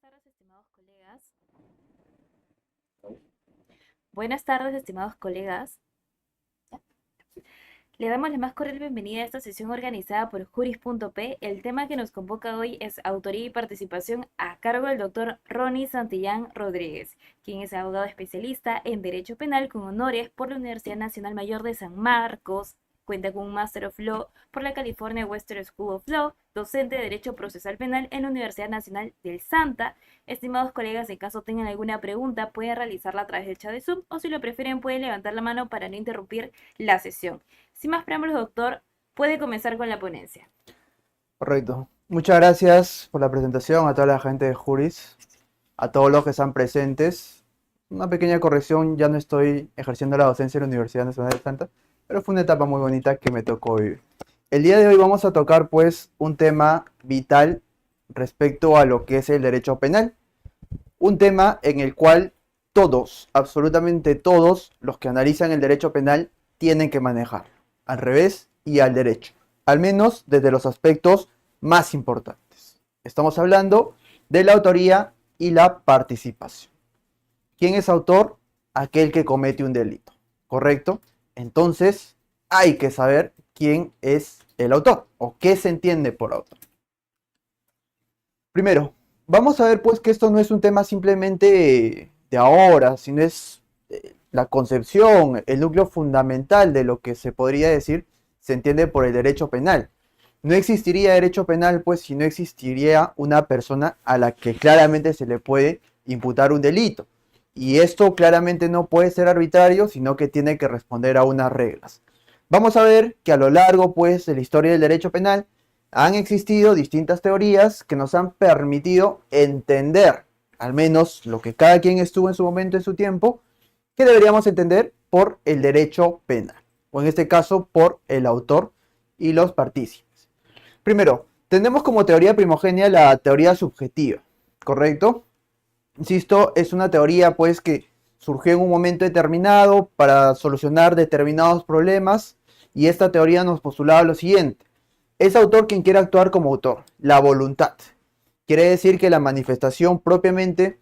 tardes, estimados colegas. Buenas tardes, estimados colegas. Le damos la más cordial bienvenida a esta sesión organizada por Juris.p. El tema que nos convoca hoy es autoría y participación a cargo del doctor Ronnie Santillán Rodríguez, quien es abogado especialista en Derecho Penal con honores por la Universidad Nacional Mayor de San Marcos. Cuenta con un Master of Law por la California Western School of Law, docente de Derecho Procesal Penal en la Universidad Nacional del Santa. Estimados colegas, en caso tengan alguna pregunta, pueden realizarla a través del chat de Zoom o si lo prefieren pueden levantar la mano para no interrumpir la sesión. Sin más preámbulos, doctor, puede comenzar con la ponencia. Correcto. Muchas gracias por la presentación a toda la gente de Juris, a todos los que están presentes. Una pequeña corrección, ya no estoy ejerciendo la docencia en la Universidad Nacional del Santa, pero fue una etapa muy bonita que me tocó vivir. El día de hoy vamos a tocar pues un tema vital respecto a lo que es el derecho penal. Un tema en el cual todos, absolutamente todos los que analizan el derecho penal tienen que manejar, al revés y al derecho, al menos desde los aspectos más importantes. Estamos hablando de la autoría y la participación. ¿Quién es autor? Aquel que comete un delito, ¿correcto? Entonces hay que saber quién es el autor o qué se entiende por autor. Primero, vamos a ver pues que esto no es un tema simplemente de ahora, sino es la concepción, el núcleo fundamental de lo que se podría decir se entiende por el derecho penal. No existiría derecho penal pues si no existiría una persona a la que claramente se le puede imputar un delito. Y esto claramente no puede ser arbitrario, sino que tiene que responder a unas reglas. Vamos a ver que a lo largo pues de la historia del derecho penal han existido distintas teorías que nos han permitido entender, al menos lo que cada quien estuvo en su momento, en su tiempo, que deberíamos entender por el derecho penal, o en este caso por el autor y los partícipes. Primero, tenemos como teoría primogénea la teoría subjetiva, ¿correcto? Insisto, es una teoría pues que surgió en un momento determinado para solucionar determinados problemas y esta teoría nos postulaba lo siguiente. Es autor quien quiere actuar como autor, la voluntad. Quiere decir que la manifestación propiamente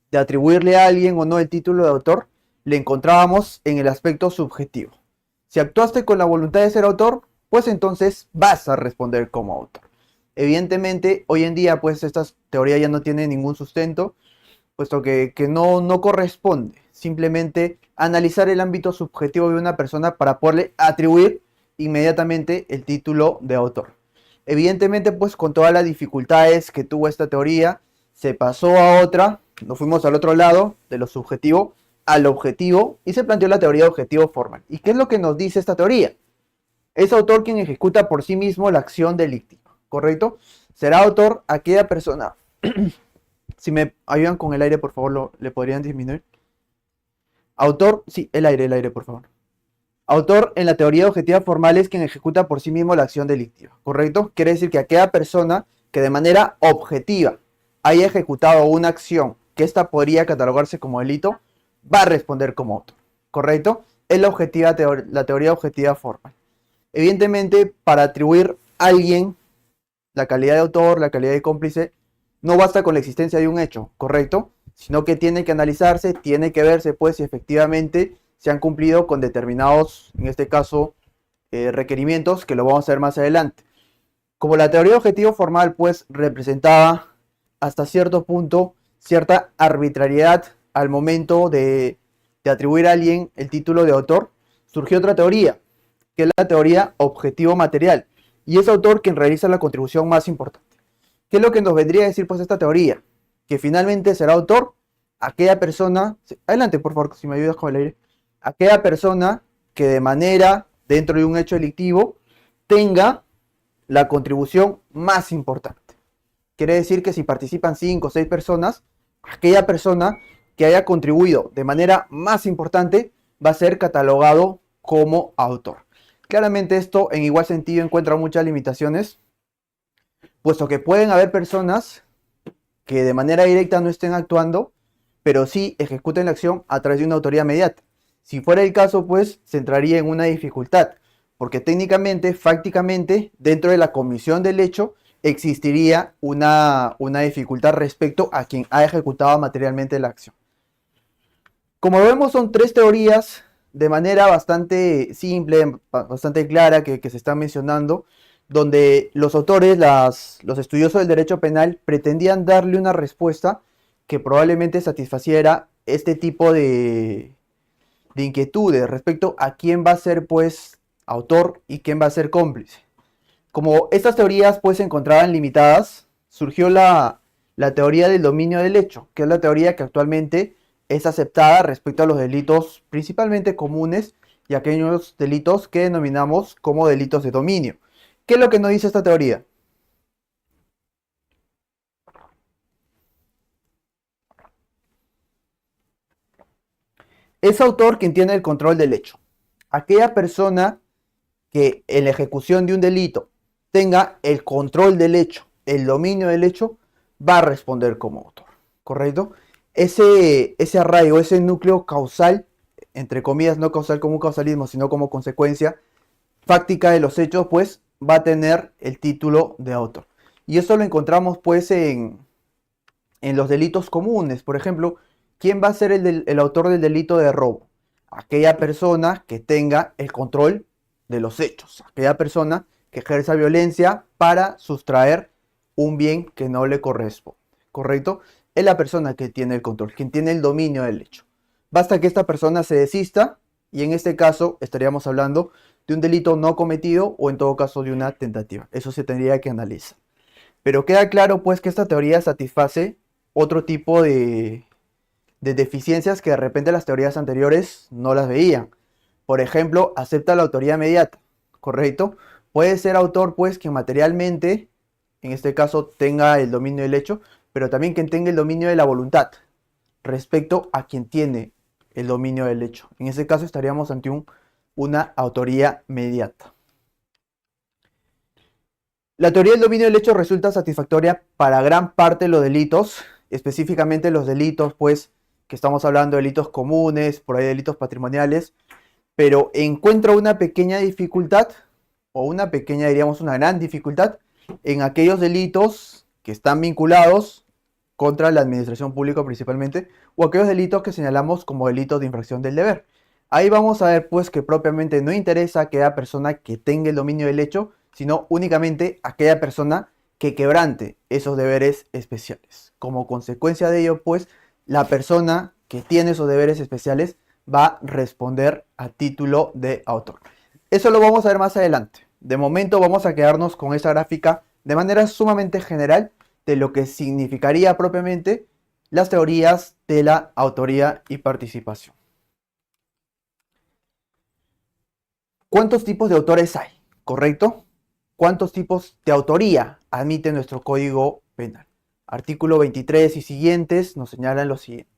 de atribuirle a alguien o no el título de autor, le encontrábamos en el aspecto subjetivo. Si actuaste con la voluntad de ser autor, pues entonces vas a responder como autor. Evidentemente, hoy en día, pues esta teoría ya no tiene ningún sustento, puesto que no corresponde simplemente analizar el ámbito subjetivo de una persona para poderle atribuir inmediatamente el título de autor. Evidentemente, pues con todas las dificultades que tuvo esta teoría, se pasó a otra, nos fuimos al otro lado, de lo subjetivo al objetivo, y se planteó la teoría de objetivo formal. ¿Y qué es lo que nos dice esta teoría? Es autor quien ejecuta por sí mismo la acción delictiva, ¿correcto? Será autor aquella persona. Si me ayudan con el aire, por favor, ¿le podrían disminuir? Autor, sí, el aire, por favor. Autor en la teoría objetiva formal es quien ejecuta por sí mismo la acción delictiva, ¿correcto? Quiere decir que aquella persona que de manera objetiva haya ejecutado una acción que ésta podría catalogarse como delito, va a responder como autor, ¿correcto? Es la teoría objetiva formal. Evidentemente, para atribuir a alguien la calidad de autor, la calidad de cómplice, no basta con la existencia de un hecho, ¿correcto? Sino que tiene que analizarse, tiene que verse pues si efectivamente se han cumplido con determinados, en este caso, requerimientos, que lo vamos a ver más adelante. Como la teoría objetivo formal pues representaba hasta cierto punto cierta arbitrariedad al momento de atribuir a alguien el título de autor, surgió otra teoría, que es la teoría objetivo material, y es autor quien realiza la contribución más importante. ¿Qué es lo que nos vendría a decir pues esta teoría? Que finalmente será autor aquella persona, adelante por favor si me ayudas con el aire, aquella persona que de manera dentro de un hecho delictivo tenga la contribución más importante. Quiere decir que si participan 5 o 6 personas, aquella persona que haya contribuido de manera más importante va a ser catalogado como autor. Claramente esto en igual sentido encuentra muchas limitaciones, puesto que pueden haber personas que de manera directa no estén actuando, pero sí ejecuten la acción a través de una autoridad mediata. Si fuera el caso, pues se entraría en una dificultad, porque técnicamente, fácticamente, dentro de la comisión del hecho, existiría una dificultad respecto a quien ha ejecutado materialmente la acción. Como vemos, son tres teorías de manera bastante simple, bastante clara que se están mencionando, donde los autores, los estudiosos del derecho penal, pretendían darle una respuesta que probablemente satisfaciera este tipo de inquietudes respecto a quién va a ser pues autor y quién va a ser cómplice. Como estas teorías pues se encontraban limitadas, surgió la teoría del dominio del hecho, que es la teoría que actualmente es aceptada respecto a los delitos principalmente comunes y aquellos delitos que denominamos como delitos de dominio. ¿Qué es lo que nos dice esta teoría? Es autor quien tiene el control del hecho. Aquella persona que en la ejecución de un delito tenga el control del hecho, el dominio del hecho, va a responder como autor, ¿correcto? Ese arraigo, ese núcleo causal, entre comillas, no causal como un causalismo, sino como consecuencia fáctica de los hechos, pues va a tener el título de autor. Y esto lo encontramos pues en los delitos comunes. Por ejemplo, ¿quién va a ser el autor del delito de robo? Aquella persona que tenga el control de los hechos, aquella persona que ejerza violencia para sustraer un bien que no le corresponde, ¿correcto? Es la persona que tiene el control, quien tiene el dominio del hecho. Basta que esta persona se desista y en este caso estaríamos hablando de un delito no cometido o en todo caso de una tentativa. Eso se tendría que analizar. Pero queda claro pues que esta teoría satisface otro tipo de deficiencias que de repente las teorías anteriores no las veían. Por ejemplo, acepta la autoría inmediata, ¿correcto? Puede ser autor pues que materialmente, en este caso, tenga el dominio del hecho, pero también quien tenga el dominio de la voluntad respecto a quien tiene el dominio del hecho. En ese caso estaríamos ante una autoría mediata. La teoría del dominio del hecho resulta satisfactoria para gran parte de los delitos, específicamente los delitos, pues, que estamos hablando de delitos comunes, por ahí delitos patrimoniales, pero encuentra una pequeña dificultad, o una pequeña, diríamos, una gran dificultad, en aquellos delitos que están vinculados contra la administración pública principalmente, o aquellos delitos que señalamos como delitos de infracción del deber. Ahí vamos a ver, pues, que propiamente no interesa a aquella persona que tenga el dominio del hecho, sino únicamente aquella persona que quebrante esos deberes especiales. Como consecuencia de ello, pues, la persona que tiene esos deberes especiales va a responder a título de autor. Eso lo vamos a ver más adelante. De momento vamos a quedarnos con esa gráfica de manera sumamente general de lo que significaría propiamente las teorías de la autoría y participación. ¿Cuántos tipos de autores hay? ¿Correcto? ¿Cuántos tipos de autoría admite nuestro Código Penal? Artículo 23 y siguientes nos señalan lo siguiente.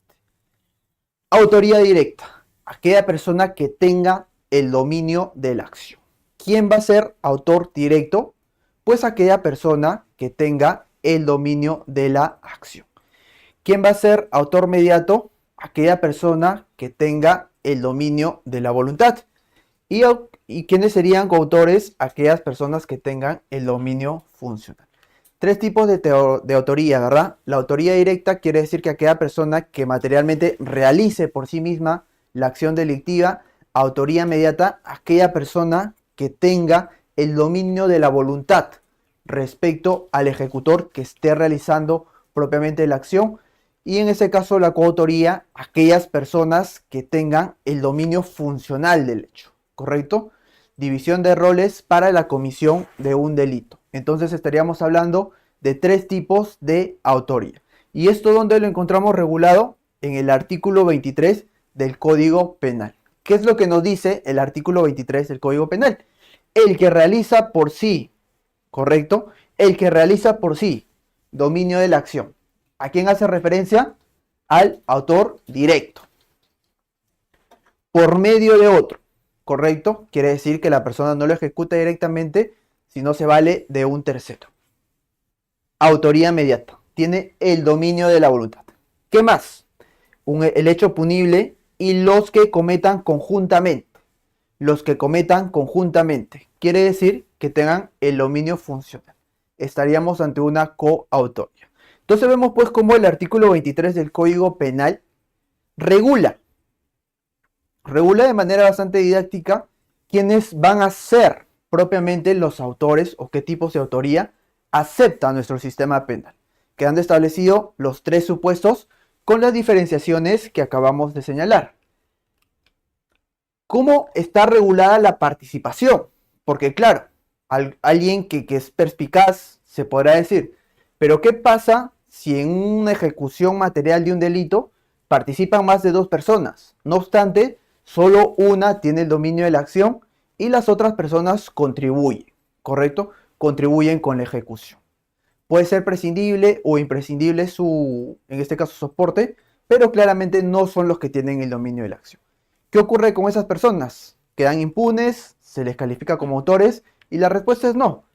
Autoría directa. Aquella persona que tenga el dominio de la acción. ¿Quién va a ser autor directo? Pues aquella persona que tenga el dominio de la acción. ¿Quién va a ser autor mediato? Aquella persona que tenga el dominio de la voluntad. ¿Y quiénes serían coautores? Aquellas personas que tengan el dominio funcional. Tres tipos de autoría, ¿verdad? La autoría directa quiere decir que aquella persona que materialmente realice por sí misma la acción delictiva. Autoría mediata, aquella persona que tenga el dominio de la voluntad respecto al ejecutor que esté realizando propiamente la acción. Y en ese caso la coautoría, aquellas personas que tengan el dominio funcional del hecho, ¿correcto? División de roles para la comisión de un delito. Entonces estaríamos hablando de tres tipos de autoría. ¿Y esto dónde lo encontramos regulado? En el artículo 23 del Código Penal. ¿Qué es lo que nos dice el artículo 23 del Código Penal? El que realiza por sí, ¿correcto? El que realiza por sí dominio de la acción. ¿A quién hace referencia? Al autor directo. Por medio de otro, ¿correcto? Quiere decir que la persona no lo ejecuta directamente, sino se vale de un tercero. Autoría inmediata. Tiene el dominio de la voluntad. ¿Qué más? El hecho punible y los que cometan conjuntamente. Los que cometan conjuntamente. Quiere decir que tengan el dominio funcional. estaríamos ante una coautoría. Entonces vemos pues cómo el artículo 23 del Código Penal regula de manera bastante didáctica quiénes van a ser propiamente los autores o qué tipos de autoría acepta nuestro sistema penal, quedando establecidos los tres supuestos con las diferenciaciones que acabamos de señalar. ¿Cómo está regulada la participación? Porque claro, alguien que es perspicaz se podrá decir, pero ¿qué pasa si en una ejecución material de un delito participan más de dos personas? No obstante, solo una tiene el dominio de la acción y las otras personas contribuyen, ¿correcto? Contribuyen con la ejecución. Puede ser prescindible o imprescindible en este caso, soporte, pero claramente no son los que tienen el dominio de la acción. ¿Qué ocurre con esas personas? Quedan impunes, se les califica como autores y la respuesta es no.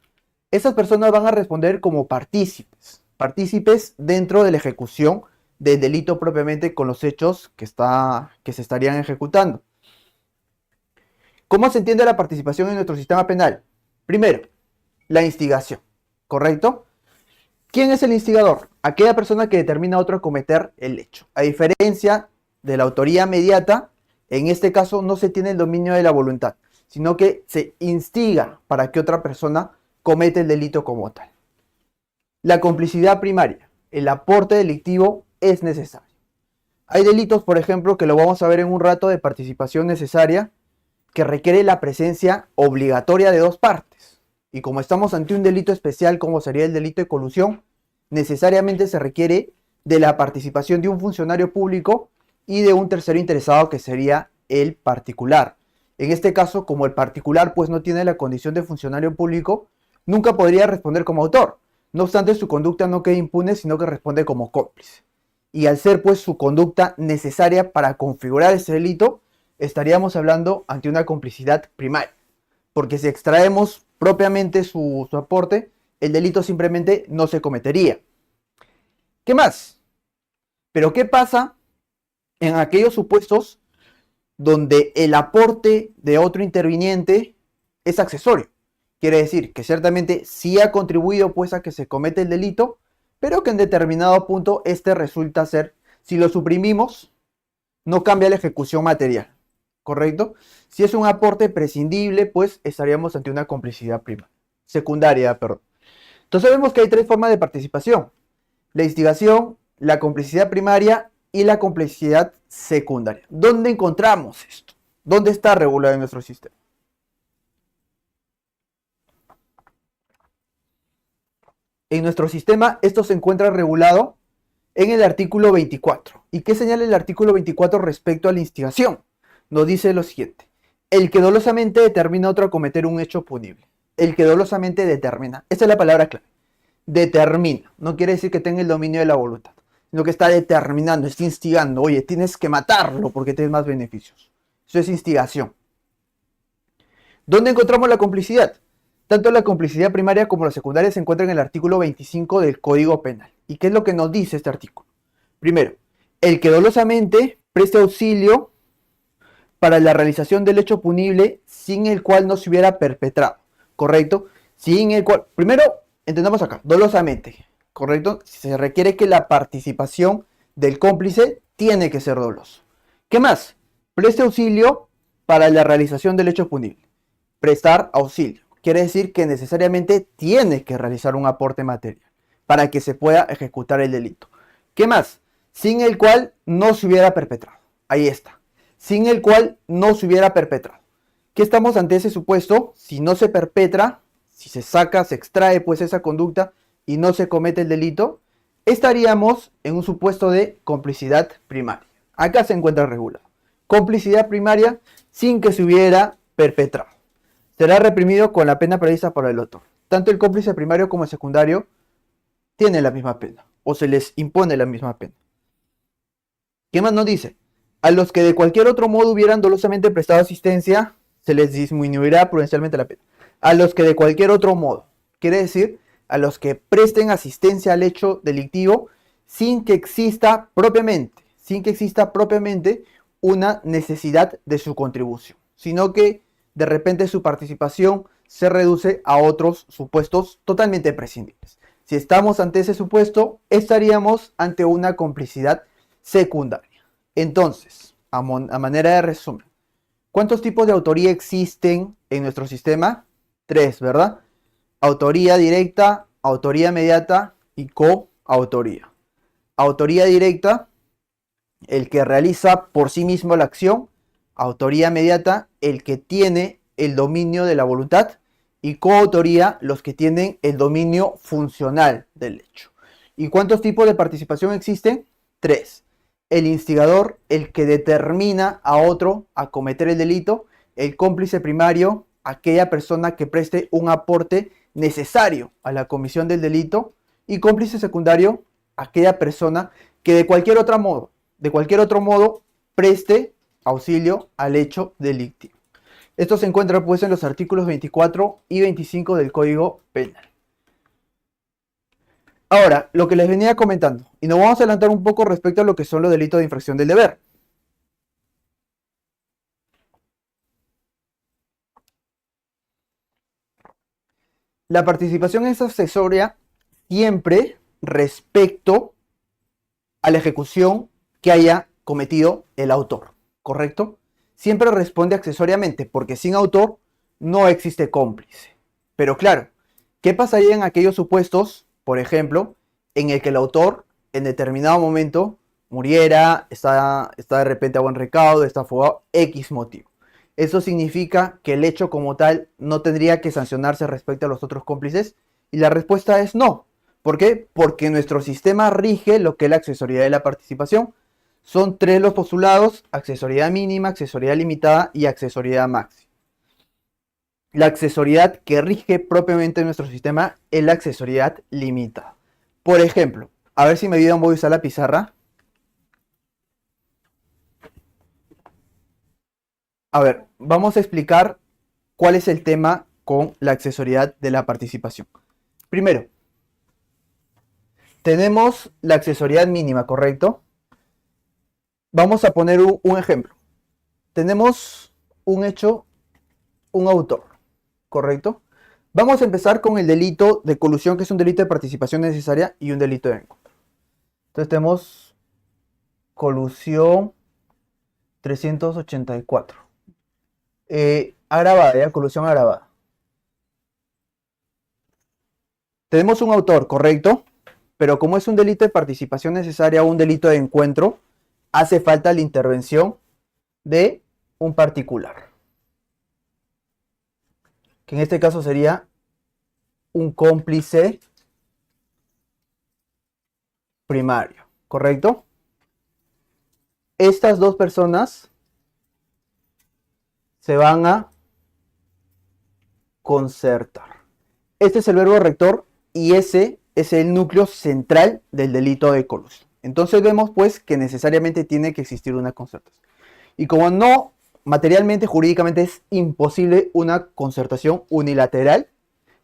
Esas personas van a responder como partícipes dentro de la ejecución del delito propiamente con los hechos que se estarían ejecutando. ¿Cómo se entiende la participación en nuestro sistema penal? Primero, la instigación, ¿correcto? ¿Quién es el instigador? Aquella persona que determina a otro a cometer el hecho. A diferencia de la autoría mediata, en este caso no se tiene el dominio de la voluntad, sino que se instiga para que otra persona cometa el delito como tal. La complicidad primaria, el aporte delictivo es necesario. Hay delitos, por ejemplo, que lo vamos a ver en un rato, de participación necesaria, que requiere la presencia obligatoria de dos partes. Y como estamos ante un delito especial como sería el delito de colusión, necesariamente se requiere de la participación de un funcionario público y de un tercero interesado que sería el particular. En este caso, como el particular pues no tiene la condición de funcionario público, nunca podría responder como autor. No obstante, su conducta no queda impune, sino que responde como cómplice. Y al ser pues su conducta necesaria para configurar ese delito, estaríamos hablando ante una complicidad primaria. Porque si extraemos propiamente su aporte, el delito simplemente no se cometería. ¿Qué más? Pero ¿qué pasa en aquellos supuestos donde el aporte de otro interviniente es accesorio? Quiere decir que ciertamente sí ha contribuido pues a que se cometa el delito, pero que en determinado punto este resulta ser, si lo suprimimos, no cambia la ejecución material, ¿correcto? Si es un aporte prescindible, pues estaríamos ante una complicidad secundaria. Entonces vemos que hay tres formas de participación: la instigación, la complicidad primaria y la complicidad secundaria. ¿Dónde encontramos esto? ¿Dónde está regulado en nuestro sistema? En nuestro sistema esto se encuentra regulado en el artículo 24. ¿Y qué señala el artículo 24 respecto a la instigación? Nos dice lo siguiente: el que dolosamente determina a otro a cometer un hecho punible. El que dolosamente determina. Esta es la palabra clave. Determina. No quiere decir que tenga el dominio de la voluntad, sino que está determinando, está instigando. Oye, tienes que matarlo porque tienes más beneficios. Eso es instigación. ¿Dónde encontramos la complicidad? Tanto la complicidad primaria como la secundaria se encuentran en el artículo 25 del Código Penal. ¿Y qué es lo que nos dice este artículo? Primero, el que dolosamente preste auxilio para la realización del hecho punible sin el cual no se hubiera perpetrado, ¿correcto? Sin el cual, primero, entendamos acá, dolosamente, ¿correcto? Se requiere que la participación del cómplice tiene que ser doloso. ¿Qué más? Preste auxilio para la realización del hecho punible. Prestar auxilio quiere decir que necesariamente tiene que realizar un aporte material para que se pueda ejecutar el delito. ¿Qué más? Sin el cual no se hubiera perpetrado. Ahí está. Sin el cual no se hubiera perpetrado. ¿Qué estamos ante ese supuesto? Si no se perpetra, si se saca, se extrae pues esa conducta y no se comete el delito, estaríamos en un supuesto de complicidad primaria. Acá se encuentra regulado. Complicidad primaria sin que se hubiera perpetrado. Será reprimido con la pena prevista por el autor. Tanto el cómplice primario como el secundario tienen la misma pena, o se les impone la misma pena. ¿Qué más nos dice? A los que de cualquier otro modo hubieran dolosamente prestado asistencia, se les disminuirá prudencialmente la pena. A los que de cualquier otro modo, quiere decir, a los que presten asistencia al hecho delictivo sin que exista propiamente una necesidad de su contribución, sino que de repente su participación se reduce a otros supuestos totalmente prescindibles. Si estamos ante ese supuesto, estaríamos ante una complicidad secundaria. Entonces, a manera de resumen, ¿cuántos tipos de autoría existen en nuestro sistema? 3, ¿verdad? Autoría directa, autoría inmediata y coautoría. Autoría directa, el que realiza por sí mismo la acción. Autoría inmediata, el que tiene el dominio de la voluntad. Y coautoría, los que tienen el dominio funcional del hecho. ¿Y cuántos tipos de participación existen? 3. El instigador, el que determina a otro a cometer el delito. El cómplice primario, aquella persona que preste un aporte necesario a la comisión del delito. Y cómplice secundario, aquella persona que de cualquier otro modo preste auxilio al hecho delictivo. Esto se encuentra pues en los artículos 24 y 25 del Código Penal. Ahora, lo que les venía comentando, y nos vamos a adelantar un poco respecto a lo que son los delitos de infracción del deber. La participación es accesoria siempre respecto a la ejecución que haya cometido el autor, ¿correcto? Siempre responde accesoriamente, porque sin autor no existe cómplice. Pero claro, ¿qué pasaría en aquellos supuestos, por ejemplo, en el que el autor en determinado momento muriera, está de repente a buen recaudo, está fugado, X motivo? Eso significa que el hecho como tal no tendría que sancionarse respecto a los otros cómplices, y la respuesta es no. ¿Por qué? Porque nuestro sistema rige lo que es la accesoriedad de la participación. Son 3 los postulados: accesoriedad mínima, accesoriedad limitada y accesoriedad máxima. La accesoriedad que rige propiamente nuestro sistema es la accesoriedad limitada. Por ejemplo, a ver si me ayudan, voy a usar la pizarra. A ver, vamos a explicar cuál es el tema con la accesoriedad de la participación. Primero, tenemos la accesoriedad mínima, ¿correcto? Vamos a poner un ejemplo. Tenemos un hecho, un autor, ¿correcto? Vamos a empezar con el delito de colusión, que es un delito de participación necesaria y un delito de encuentro. Entonces tenemos colusión 384. Agravada, ¿ya? Colusión agravada. Tenemos un autor, ¿correcto? Pero como es un delito de participación necesaria o un delito de encuentro, hace falta la intervención de un particular, que en este caso sería un cómplice primario, ¿correcto? Estas dos personas se van a concertar. Este es el verbo rector y ese es el núcleo central del delito de colusión. Entonces vemos pues que necesariamente tiene que existir una concertación. Y como no, materialmente, jurídicamente es imposible una concertación unilateral,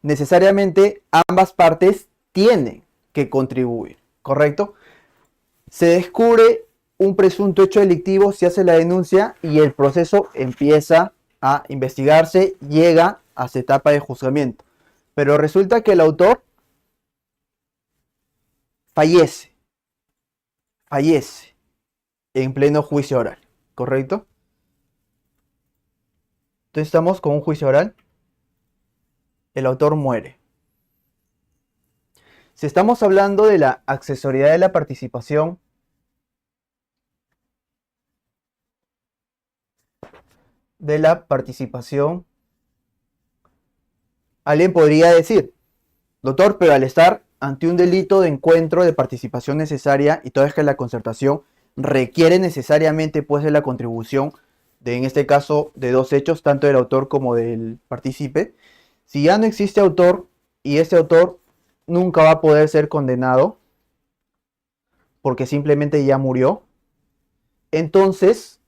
necesariamente ambas partes tienen que contribuir, ¿correcto? Se descubre un presunto hecho delictivo, se hace la denuncia y el proceso empieza a investigarse, llega a su etapa de juzgamiento. Pero resulta que el autor fallece en pleno juicio oral, ¿correcto? Entonces estamos con un juicio oral, el autor muere. Si estamos hablando de la accesoriedad de la participación, alguien podría decir, doctor, pero al estar ante un delito de encuentro de participación necesaria y toda vez que la concertación requiere necesariamente pues de la contribución de, en este caso, de dos hechos, tanto del autor como del partícipe, si ya no existe autor y este autor nunca va a poder ser condenado porque simplemente ya murió, entonces,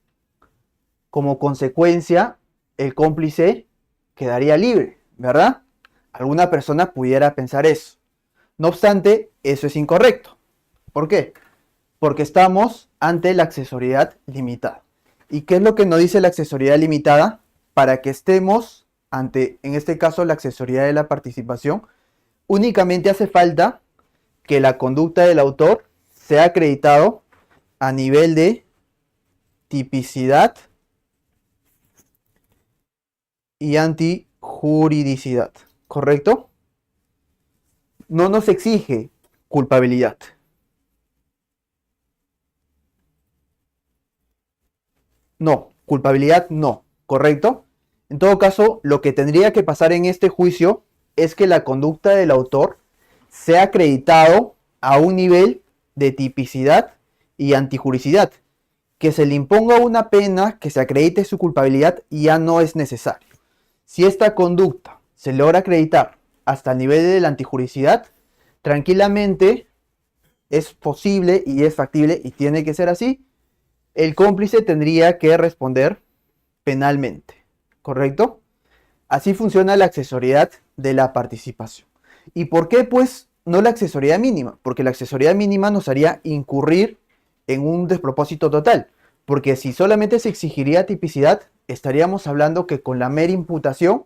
como consecuencia, el cómplice quedaría libre, ¿verdad? Alguna persona pudiera pensar eso. No obstante, eso es incorrecto. ¿Por qué? Porque estamos ante la accesoriedad limitada. ¿Y qué es lo que nos dice la accesoriedad limitada? Para que estemos ante, en este caso, la accesoriedad de la participación, únicamente hace falta que la conducta del autor sea acreditado a nivel de tipicidad y antijuridicidad, ¿correcto? No nos exige culpabilidad. No, culpabilidad no, ¿correcto? En todo caso, lo que tendría que pasar en este juicio es que la conducta del autor sea acreditado a un nivel de tipicidad y antijuricidad. Que se le imponga una pena, que se acredite su culpabilidad, ya no es necesario. Si esta conducta se logra acreditar hasta el nivel de la antijuricidad, tranquilamente es posible y es factible y tiene que ser así. El cómplice tendría que responder penalmente, ¿correcto? Así funciona la accesoriedad de la participación. ¿Y por qué, pues, no la accesoriedad mínima? Porque la accesoriedad mínima nos haría incurrir en un despropósito total. Porque si solamente se exigiría tipicidad, estaríamos hablando que con la mera imputación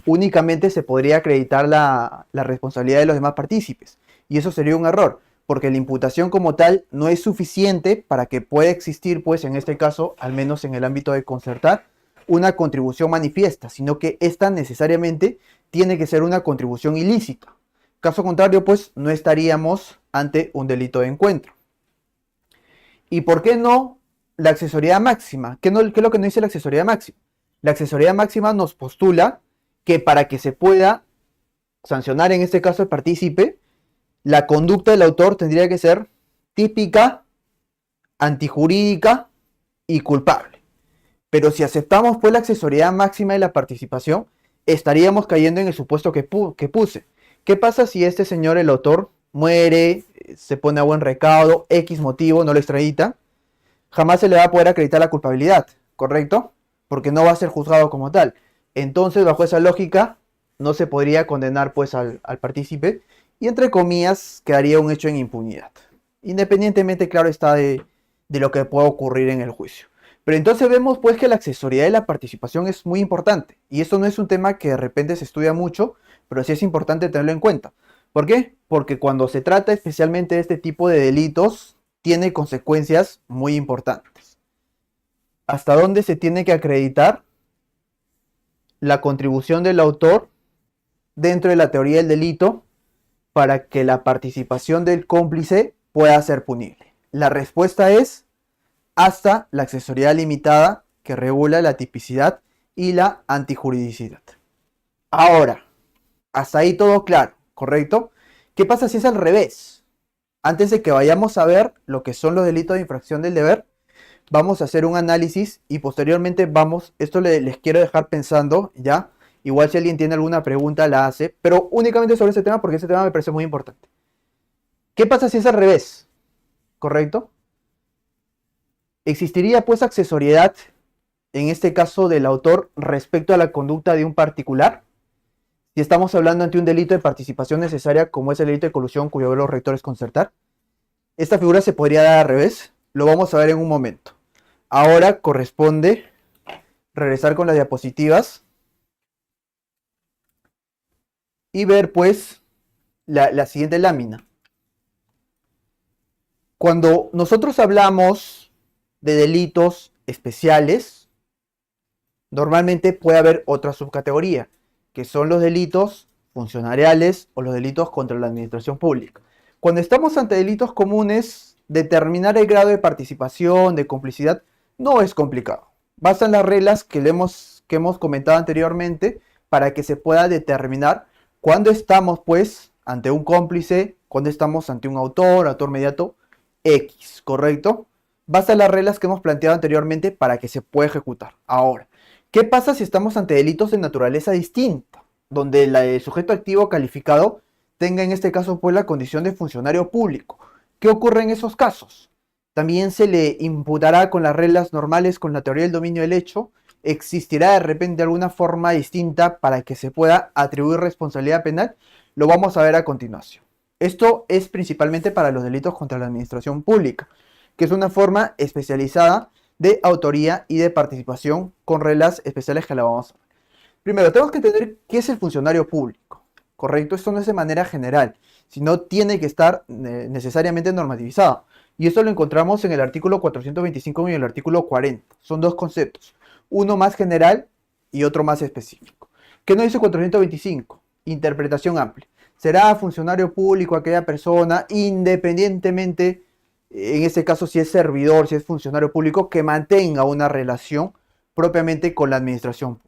únicamente se podría acreditar la responsabilidad de los demás partícipes. Y eso sería un error, porque la imputación como tal no es suficiente para que pueda existir, pues en este caso, al menos en el ámbito de concertar, una contribución manifiesta, sino que esta necesariamente tiene que ser una contribución ilícita. Caso contrario, pues no estaríamos ante un delito de encuentro. ¿Y por qué no la accesoriedad máxima? ¿Qué es lo que nos dice la accesoriedad máxima? La accesoriedad máxima nos postula que para que se pueda sancionar en este caso el partícipe, la conducta del autor tendría que ser típica, antijurídica y culpable. Pero si aceptamos pues la accesoriedad máxima de la participación, estaríamos cayendo en el supuesto que puse. ¿Qué pasa si este señor, el autor, muere, se pone a buen recaudo, X motivo, no lo extradita? Jamás se le va a poder acreditar la culpabilidad, ¿correcto? Porque no va a ser juzgado como tal. Entonces, bajo esa lógica, no se podría condenar pues al partícipe y entre comillas quedaría un hecho en impunidad. Independientemente, claro está, de lo que pueda ocurrir en el juicio. Pero entonces vemos pues que la accesoriedad de la participación es muy importante. Y esto no es un tema que de repente se estudia mucho, pero sí es importante tenerlo en cuenta. ¿Por qué? Porque cuando se trata especialmente de este tipo de delitos, tiene consecuencias muy importantes. ¿Hasta dónde se tiene que acreditar la contribución del autor dentro de la teoría del delito para que la participación del cómplice pueda ser punible? La respuesta es hasta la accesoriedad limitada que regula la tipicidad y la antijuridicidad. Ahora, hasta ahí todo claro, ¿correcto? ¿Qué pasa si es al revés? Antes de que vayamos a ver lo que son los delitos de infracción del deber, vamos a hacer un análisis y posteriormente esto les quiero dejar pensando, ¿ya? Igual si alguien tiene alguna pregunta la hace, pero únicamente sobre ese tema porque ese tema me parece muy importante. ¿Qué pasa si es al revés? ¿Correcto? ¿Existiría pues accesoriedad, en este caso del autor, respecto a la conducta de un particular? Si estamos hablando ante un delito de participación necesaria, como es el delito de colusión cuyo los rector es concertar, esta figura se podría dar al revés. Lo vamos a ver en un momento. Ahora corresponde regresar con las diapositivas y ver pues la siguiente lámina. Cuando nosotros hablamos de delitos especiales, normalmente puede haber otra subcategoría, que son los delitos funcionariales o los delitos contra la administración pública. Cuando estamos ante delitos comunes, determinar el grado de participación, de complicidad, no es complicado. Bastan las reglas que hemos comentado anteriormente para que se pueda determinar cuándo estamos pues ante un cómplice, cuándo estamos ante un autor mediato X, ¿correcto? Bastan las reglas que hemos planteado anteriormente para que se pueda ejecutar. Ahora, ¿qué pasa si estamos ante delitos de naturaleza distinta? Donde el sujeto activo calificado tenga en este caso pues la condición de funcionario público. ¿Qué ocurre en esos casos? También se le imputará con las reglas normales, con la teoría del dominio del hecho. ¿Existirá de repente alguna forma distinta para que se pueda atribuir responsabilidad penal? Lo vamos a ver a continuación. Esto es principalmente para los delitos contra la administración pública, que es una forma especializada de autoría y de participación con reglas especiales que la vamos a ver. Primero, tenemos que entender qué es el funcionario público, ¿correcto? Esto no es de manera general, sino tiene que estar necesariamente normativizado. Y esto lo encontramos en el artículo 425 y en el artículo 40. Son dos conceptos, uno más general y otro más específico. ¿Qué nos dice 425? Interpretación amplia. Será funcionario público aquella persona, independientemente, en este caso si es servidor, si es funcionario público, que mantenga una relación propiamente con la administración pública.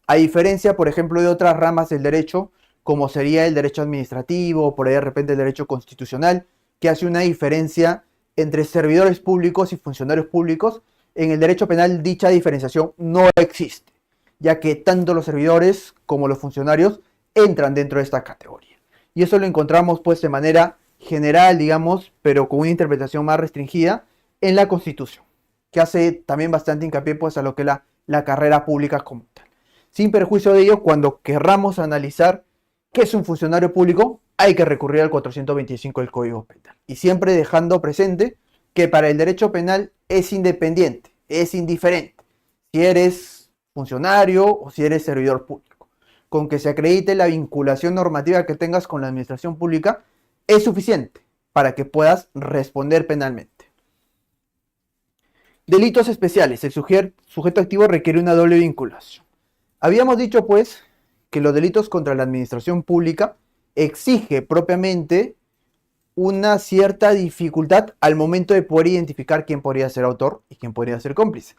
A diferencia, por ejemplo, de otras ramas del derecho, como sería el derecho administrativo, por ahí de repente el derecho constitucional, que hace una diferencia entre servidores públicos y funcionarios públicos. En el derecho penal dicha diferenciación no existe, ya que tanto los servidores como los funcionarios entran dentro de esta categoría. Y eso lo encontramos pues de manera general, digamos, pero con una interpretación más restringida en la Constitución, que hace también bastante hincapié pues a lo que es la carrera pública como tal. Sin perjuicio de ello, cuando querramos analizar qué es un funcionario público, hay que recurrir al 425 del Código Penal. Y siempre dejando presente que para el derecho penal es independiente, es indiferente, si eres funcionario o si eres servidor público. Con que se acredite la vinculación normativa que tengas con la administración pública es suficiente para que puedas responder penalmente. Delitos especiales. El sujeto activo requiere una doble vinculación. Habíamos dicho pues que los delitos contra la administración pública exige propiamente una cierta dificultad al momento de poder identificar quién podría ser autor y quién podría ser cómplice.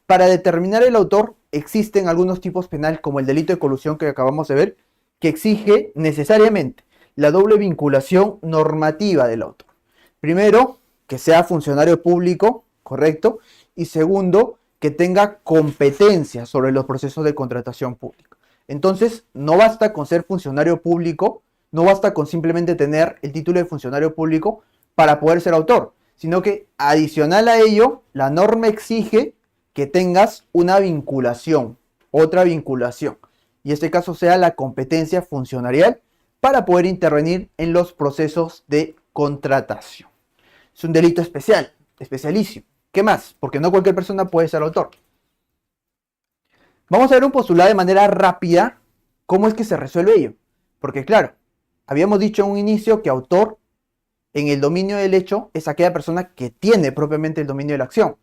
Para determinar el autor existen algunos tipos penales como el delito de colusión que acabamos de ver, que exige necesariamente la doble vinculación normativa del autor. Primero, que sea funcionario público, correcto, y segundo, que tenga competencia sobre los procesos de contratación pública. Entonces, no basta con ser funcionario público, no basta con simplemente tener el título de funcionario público para poder ser autor, sino que adicional a ello, la norma exige que tengas una vinculación, otra vinculación, y en este caso sea la competencia funcionarial para poder intervenir en los procesos de contratación. Es un delito especial, especialísimo. ¿Qué más? Porque no cualquier persona puede ser autor. Vamos a ver un postulado de manera rápida cómo es que se resuelve ello. Porque claro, habíamos dicho en un inicio que autor en el dominio del hecho es aquella persona que tiene propiamente el dominio de la acción.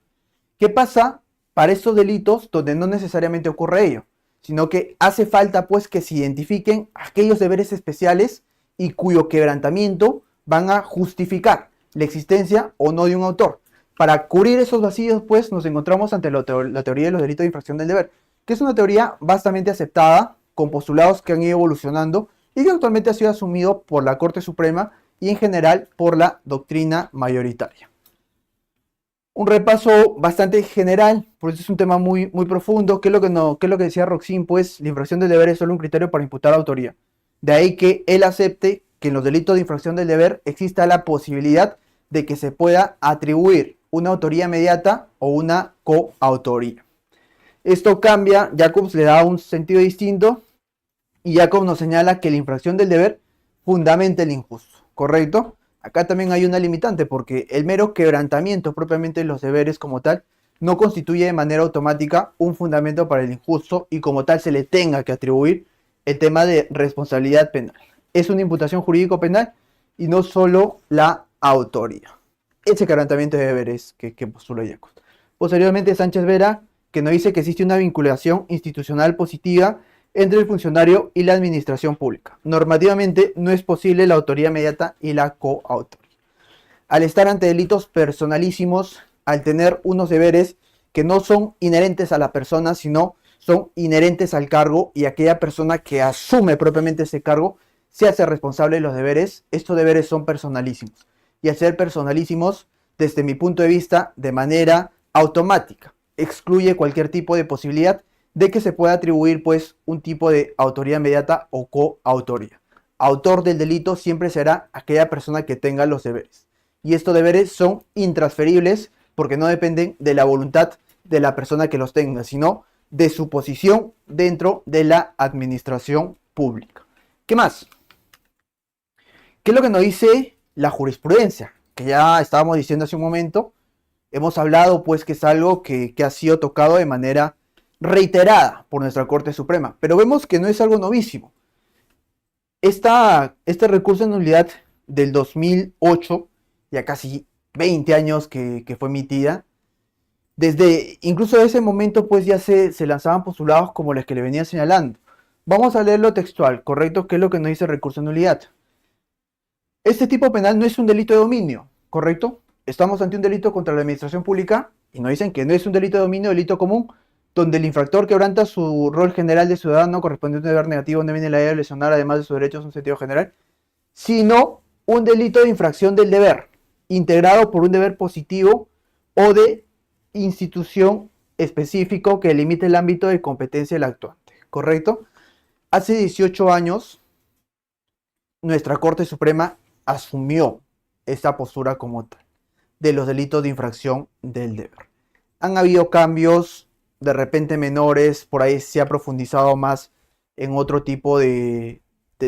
¿Qué pasa para estos delitos donde no necesariamente ocurre ello? Sino que hace falta pues que se identifiquen aquellos deberes especiales y cuyo quebrantamiento van a justificar la existencia o no de un autor. Para cubrir esos vacíos pues nos encontramos ante la teoría de los delitos de infracción del deber, que es una teoría bastante aceptada, con postulados que han ido evolucionando y que actualmente ha sido asumido por la Corte Suprema y en general por la doctrina mayoritaria. Un repaso bastante general, porque es un tema muy profundo. ¿Qué es lo que decía Roxin? Pues la infracción del deber es solo un criterio para imputar autoría. De ahí que él acepte que en los delitos de infracción del deber exista la posibilidad de que se pueda atribuir una autoría inmediata o una coautoría. Esto cambia, Jacobs le da un sentido distinto y Jacobs nos señala que la infracción del deber fundamenta el injusto, ¿correcto? Acá también hay una limitante porque el mero quebrantamiento propiamente de los deberes como tal no constituye de manera automática un fundamento para el injusto y como tal se le tenga que atribuir el tema de responsabilidad penal. Es una imputación jurídico penal y no solo la autoría. Ese quebrantamiento de deberes que postula Jacobs. Posteriormente Sánchez Vera, que nos dice que existe una vinculación institucional positiva entre el funcionario y la administración pública. Normativamente no es posible la autoría inmediata y la coautoría. Al estar ante delitos personalísimos, al tener unos deberes que no son inherentes a la persona, sino son inherentes al cargo y aquella persona que asume propiamente ese cargo se hace responsable de los deberes, estos deberes son personalísimos. Y al ser personalísimos, desde mi punto de vista, de manera automática, excluye cualquier tipo de posibilidad de que se pueda atribuir pues un tipo de autoría inmediata o coautoría. Autor del delito siempre será aquella persona que tenga los deberes. Y estos deberes son intransferibles porque no dependen de la voluntad de la persona que los tenga, sino de su posición dentro de la administración pública. ¿Qué más? ¿Qué es lo que nos dice la jurisprudencia? Que ya estábamos diciendo hace un momento. Hemos hablado pues que es algo que ha sido tocado de manera reiterada por nuestra Corte Suprema. Pero vemos que no es algo novísimo. Este recurso de nulidad del 2008, ya casi 20 años que fue emitida, desde incluso ese momento pues ya se lanzaban postulados como los que le venía señalando. Vamos a leerlo textual, ¿correcto? ¿Qué es lo que nos dice el recurso de nulidad? Este tipo penal no es un delito de dominio, ¿correcto? Estamos ante un delito contra la administración pública y nos dicen que no es un delito de dominio, delito común, donde el infractor quebranta su rol general de ciudadano correspondiente a un deber negativo donde viene la idea de lesionar además de sus derechos en un sentido general, sino un delito de infracción del deber, integrado por un deber positivo o de institución específico que limite el ámbito de competencia del actuante, ¿correcto? Hace 18 años, nuestra Corte Suprema asumió esta postura como tal, de los delitos de infracción del deber. Han habido cambios de repente menores, por ahí se ha profundizado más en otro tipo de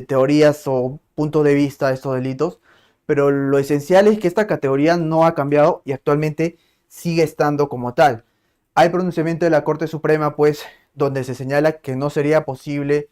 teorías o puntos de vista de estos delitos, pero lo esencial es que esta categoría no ha cambiado y actualmente sigue estando como tal. Hay pronunciamiento de la Corte Suprema, pues, donde se señala que no sería posible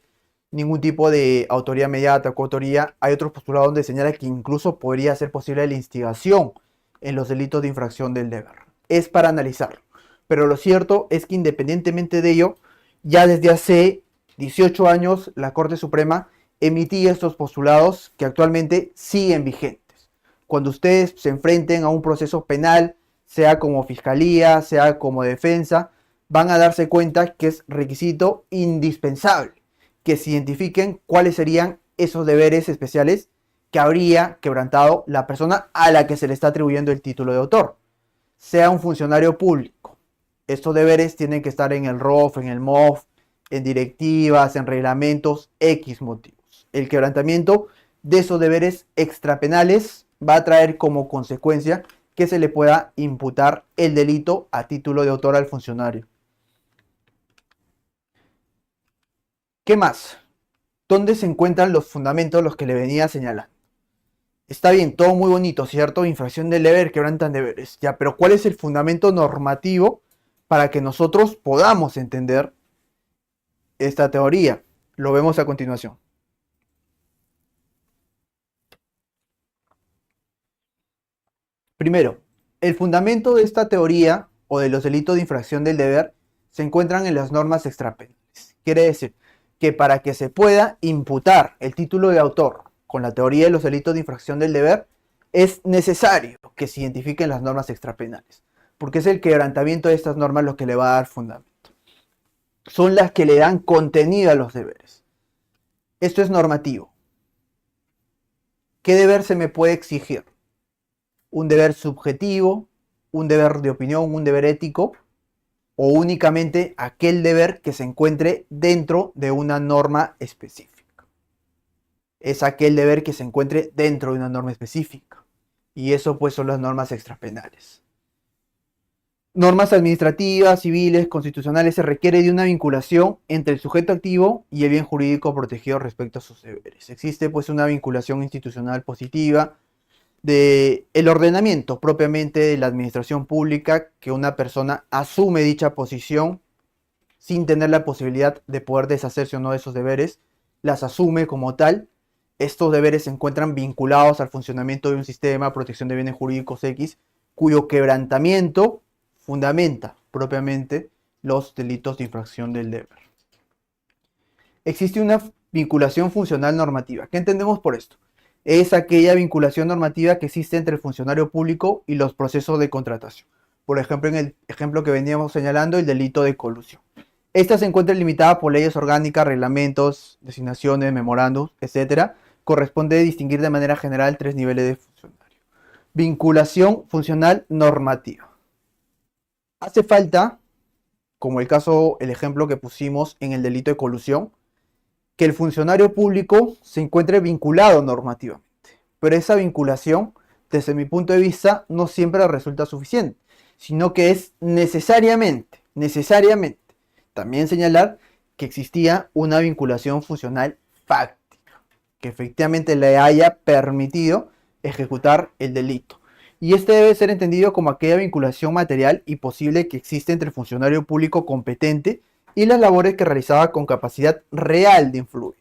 ningún tipo de autoría mediata o coautoría. Hay otros postulados donde señala que incluso podría ser posible la instigación en los delitos de infracción del deber. Es para analizarlo. Pero lo cierto es que independientemente de ello, ya desde hace 18 años la Corte Suprema emitía estos postulados que actualmente siguen vigentes. Cuando ustedes se enfrenten a un proceso penal, sea como fiscalía, sea como defensa, van a darse cuenta que es requisito indispensable que se identifiquen cuáles serían esos deberes especiales que habría quebrantado la persona a la que se le está atribuyendo el título de autor, sea un funcionario público. Estos deberes tienen que estar en el ROF, en el MOF, en directivas, en reglamentos, X motivos. El quebrantamiento de esos deberes extrapenales va a traer como consecuencia que se le pueda imputar el delito a título de autor al funcionario. ¿Qué más? ¿Dónde se encuentran los fundamentos los que le venía señalando? Está bien, todo muy bonito, ¿cierto? Infracción del deber, quebrantan deberes. Ya, pero ¿cuál es el fundamento normativo para que nosotros podamos entender esta teoría? Lo vemos a continuación. Primero, el fundamento de esta teoría o de los delitos de infracción del deber se encuentran en las normas extrapenales. Quiere decir que para que se pueda imputar el título de autor con la teoría de los delitos de infracción del deber, es necesario que se identifiquen las normas extrapenales, porque es el quebrantamiento de estas normas lo que le va a dar fundamento. Son las que le dan contenido a los deberes. Esto es normativo. ¿Qué deber se me puede exigir? ¿Un deber subjetivo, un deber de opinión, un deber ético, o únicamente aquel deber que se encuentre dentro de una norma específica? Es aquel deber que se encuentre dentro de una norma específica. Y eso pues son las normas extrapenales. Normas administrativas, civiles, constitucionales, se requiere de una vinculación entre el sujeto activo y el bien jurídico protegido respecto a sus deberes. Existe pues una vinculación institucional positiva del ordenamiento propiamente de la administración pública, que una persona asume dicha posición sin tener la posibilidad de poder deshacerse o no de esos deberes, las asume como tal. Estos deberes se encuentran vinculados al funcionamiento de un sistema de protección de bienes jurídicos X, cuyo quebrantamiento fundamenta propiamente los delitos de infracción del deber. Existe una vinculación funcional normativa. ¿Qué entendemos por esto? Es aquella vinculación normativa que existe entre el funcionario público y los procesos de contratación. Por ejemplo, en el ejemplo que veníamos señalando, el delito de colusión. Esta se encuentra limitada por leyes orgánicas, reglamentos, designaciones, memorándums, etc. Corresponde distinguir de manera general 3 niveles de funcionario. Vinculación funcional normativa. Hace falta, como el ejemplo que pusimos en el delito de colusión, que el funcionario público se encuentre vinculado normativamente. Pero esa vinculación, desde mi punto de vista, no siempre resulta suficiente, sino que es necesariamente, también señalar que existía una vinculación funcional fáctica, que efectivamente le haya permitido ejecutar el delito. Y este debe ser entendido como aquella vinculación material y posible que existe entre el funcionario público competente y las labores que realizaba con capacidad real de influir,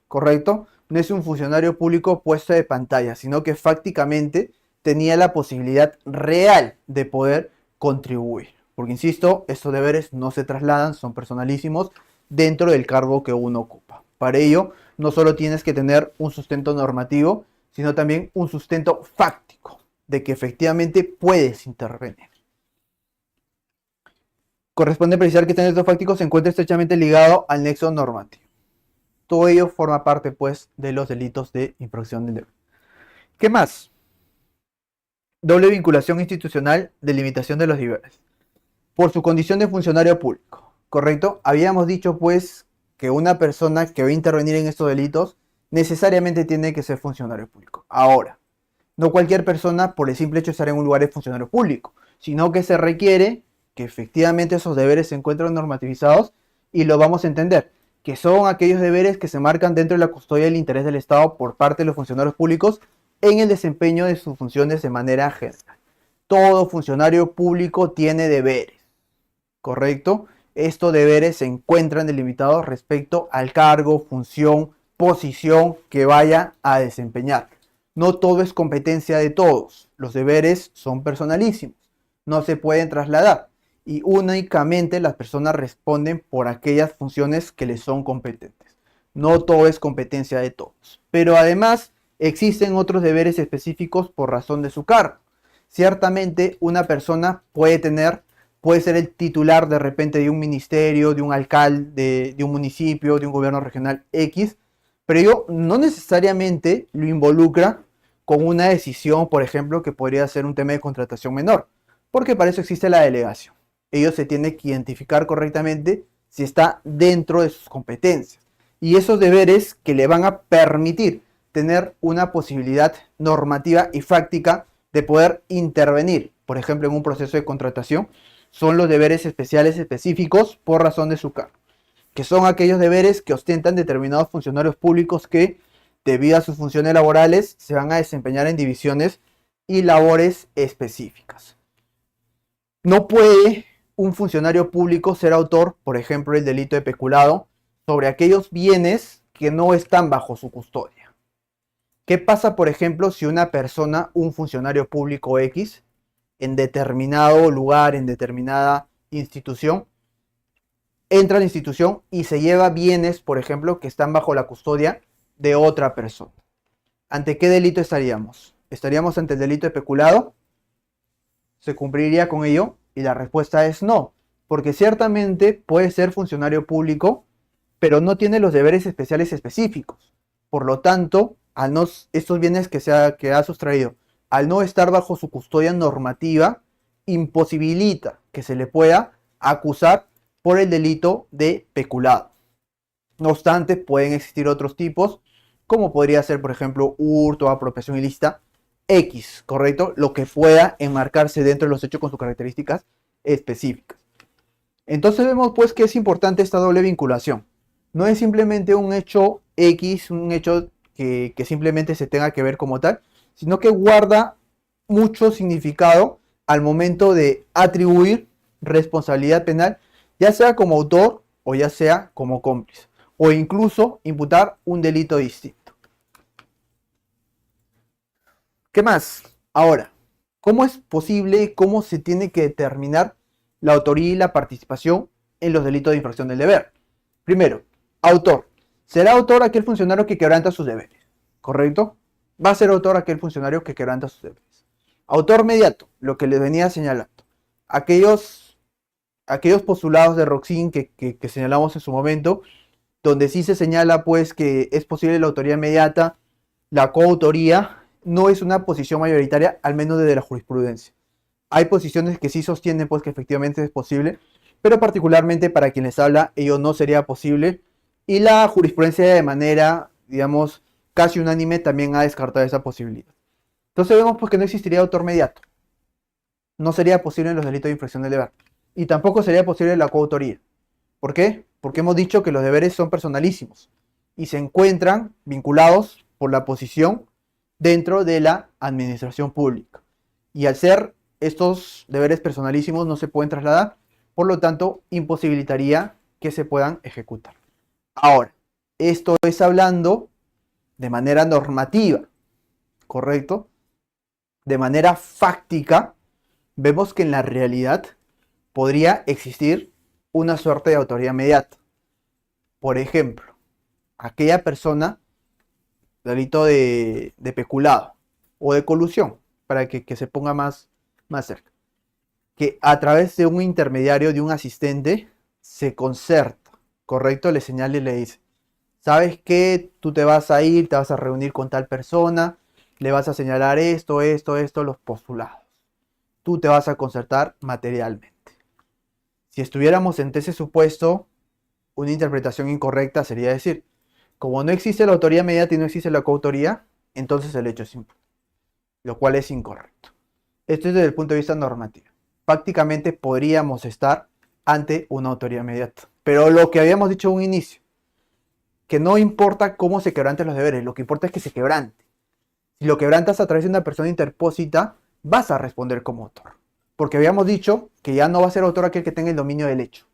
¿correcto? No es un funcionario público puesto de pantalla, sino que fácticamente tenía la posibilidad real de poder contribuir. Porque, insisto, estos deberes no se trasladan, son personalísimos dentro del cargo que uno ocupa. Para ello, no solo tienes que tener un sustento normativo, sino también un sustento fáctico de que efectivamente puedes intervenir. Corresponde precisar que este nexo fáctico se encuentra estrechamente ligado al nexo normativo. Todo ello forma parte, pues, de los delitos de infracción del deber. ¿Qué más? Doble vinculación institucional de limitación de los deberes. Por su condición de funcionario público, ¿correcto? Habíamos dicho, pues, que una persona que va a intervenir en estos delitos necesariamente tiene que ser funcionario público. Ahora, no cualquier persona, por el simple hecho de estar en un lugar, es funcionario público, sino que se requiere que efectivamente esos deberes se encuentren normativizados, y lo vamos a entender, que son aquellos deberes que se marcan dentro de la custodia del interés del Estado por parte de los funcionarios públicos en el desempeño de sus funciones de manera general. Todo funcionario público tiene deberes, ¿correcto? Estos deberes se encuentran delimitados respecto al cargo, función, posición que vaya a desempeñar. No todo es competencia de todos. Los deberes son personalísimos, no se pueden trasladar, y únicamente las personas responden por aquellas funciones que les son competentes. No todo es competencia de todos. Pero además existen otros deberes específicos por razón de su cargo. Ciertamente una persona puede ser el titular de repente de un ministerio, de un alcalde, de un municipio, de un gobierno regional X, pero ello no necesariamente lo involucra con una decisión, por ejemplo, que podría ser un tema de contratación menor, porque para eso existe la delegación. Ellos se tienen que identificar correctamente si está dentro de sus competencias, y esos deberes que le van a permitir tener una posibilidad normativa y fáctica de poder intervenir, por ejemplo, en un proceso de contratación, son los deberes especiales específicos por razón de su cargo, que son aquellos deberes que ostentan determinados funcionarios públicos que, debido a sus funciones laborales, se van a desempeñar en divisiones y labores específicas. No puede un funcionario público ser autor, por ejemplo, del delito de peculado sobre aquellos bienes que no están bajo su custodia. ¿Qué pasa, por ejemplo, si una persona, un funcionario público X, en determinado lugar, en determinada institución, entra a la institución y se lleva bienes, por ejemplo, que están bajo la custodia de otra persona? ¿Ante qué delito estaríamos? ¿Estaríamos ante el delito de peculado? ¿Se cumpliría con ello? Y la respuesta es no, porque ciertamente puede ser funcionario público, pero no tiene los deberes especiales específicos. Por lo tanto, estos bienes que ha sustraído, al no estar bajo su custodia normativa, imposibilita que se le pueda acusar por el delito de peculado. No obstante, pueden existir otros tipos, como podría ser, por ejemplo, hurto o apropiación ilícita X, ¿correcto? Lo que pueda enmarcarse dentro de los hechos con sus características específicas. Entonces vemos, pues, que es importante esta doble vinculación. No es simplemente un hecho X, un hecho que simplemente se tenga que ver como tal, sino que guarda mucho significado al momento de atribuir responsabilidad penal, ya sea como autor o ya sea como cómplice, o incluso imputar un delito distinto. ¿Qué más? Ahora, ¿cómo es posible, cómo se tiene que determinar la autoría y la participación en los delitos de infracción del deber? Primero, autor. Será autor aquel funcionario que quebranta sus deberes, ¿correcto? Va a ser autor aquel funcionario que quebranta sus deberes. Autor mediato, lo que les venía señalando. Aquellos postulados de Roxin que señalamos en su momento, donde sí se señala, pues, que es posible la autoría inmediata, la coautoría no es una posición mayoritaria, al menos desde la jurisprudencia. Hay posiciones que sí sostienen, pues, que efectivamente es posible, pero particularmente para quien les habla, ello no sería posible, y la jurisprudencia, de manera, digamos, casi unánime, también ha descartado esa posibilidad. Entonces vemos, pues, que no existiría autor mediato. No sería posible en los delitos de infracción del deber. Y tampoco sería posible la coautoría. ¿Por qué? Porque hemos dicho que los deberes son personalísimos y se encuentran vinculados por la posición dentro de la administración pública. Y al ser estos deberes personalísimos no se pueden trasladar, por lo tanto imposibilitaría que se puedan ejecutar. Ahora, esto es hablando de manera normativa, ¿correcto? De manera fáctica, vemos que en la realidad podría existir una suerte de autoría inmediata. Por ejemplo, aquella persona, delito de peculado o de colusión, para que se ponga más cerca, que a través de un intermediario, de un asistente, se concerta, ¿correcto? Le señala y le dice, ¿sabes qué? Tú te vas a ir, te vas a reunir con tal persona, le vas a señalar esto, los postulados. Tú te vas a concertar materialmente. Si estuviéramos en ese supuesto, una interpretación incorrecta sería decir, como no existe la autoría inmediata y no existe la coautoría, entonces el hecho es impune, lo cual es incorrecto. Esto es desde el punto de vista normativo. Prácticamente podríamos estar ante una autoría inmediata. Pero lo que habíamos dicho en un inicio, que no importa cómo se quebranten los deberes, lo que importa es que se quebrante. Si lo quebrantas a través de una persona interpósita, vas a responder como autor. Porque habíamos dicho que ya no va a ser autor aquel que tenga el dominio del hecho,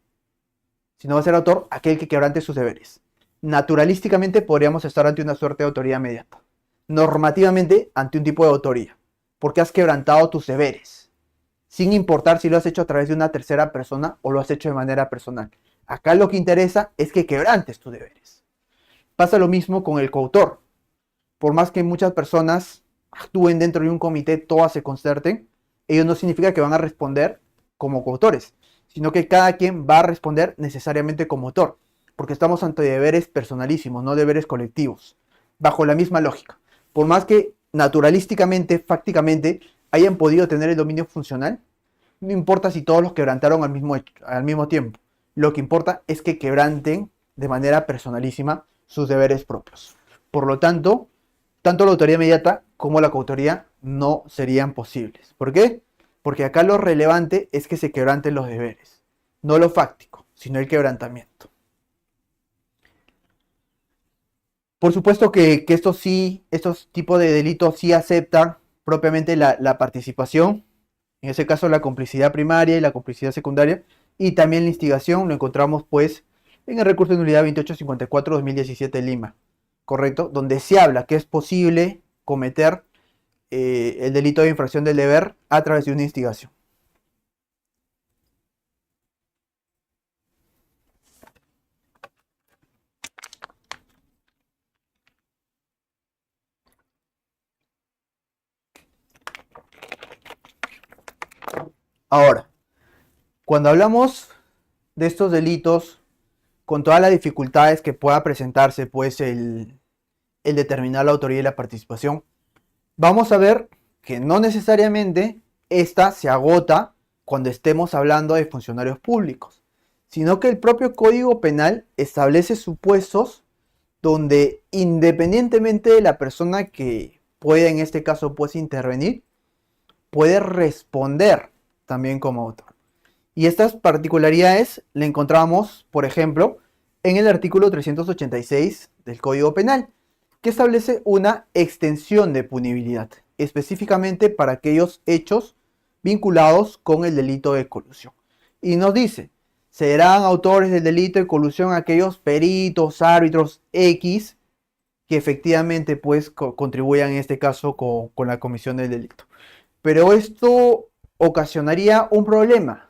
sino va a ser autor aquel que quebrante sus deberes. Naturalísticamente podríamos estar ante una suerte de autoría inmediata. Normativamente ante un tipo de autoría, porque has quebrantado tus deberes, sin importar si lo has hecho a través de una tercera persona o lo has hecho de manera personal. Acá lo que interesa es que quebrantes tus deberes. Pasa lo mismo con el coautor. Por más que muchas personas actúen dentro de un comité, todas se concerten, ello no significa que van a responder como coautores, sino que cada quien va a responder necesariamente como autor, porque estamos ante deberes personalísimos, no deberes colectivos, bajo la misma lógica. Por más que naturalísticamente, fácticamente, hayan podido tener el dominio funcional, no importa si todos los quebrantaron al mismo tiempo. Lo que importa es que quebranten de manera personalísima sus deberes propios. Por lo tanto la autoría inmediata como la coautoría no serían posibles. ¿Por qué? Porque acá lo relevante es que se quebranten los deberes, no lo fáctico, sino el quebrantamiento. Por supuesto que estos tipos de delitos sí aceptan propiamente la participación, en ese caso la complicidad primaria y la complicidad secundaria, y también la instigación lo encontramos pues en el recurso de nulidad 2854-2017 Lima, ¿correcto? Donde se habla que es posible cometer el delito de infracción del deber a través de una instigación. Ahora, cuando hablamos de estos delitos, con todas las dificultades que pueda presentarse, pues el determinar la autoría y la participación, vamos a ver que no necesariamente esta se agota cuando estemos hablando de funcionarios públicos, sino que el propio Código Penal establece supuestos donde independientemente de la persona que pueda en este caso pues intervenir, puede responder también como autor. Y estas particularidades le encontramos, por ejemplo, en el artículo 386 del Código Penal, que establece una extensión de punibilidad, específicamente para aquellos hechos vinculados con el delito de colusión. Y nos dice, serán autores del delito de colusión aquellos peritos, árbitros X, que efectivamente pues contribuyan en este caso con la comisión del delito. Pero esto ocasionaría un problema,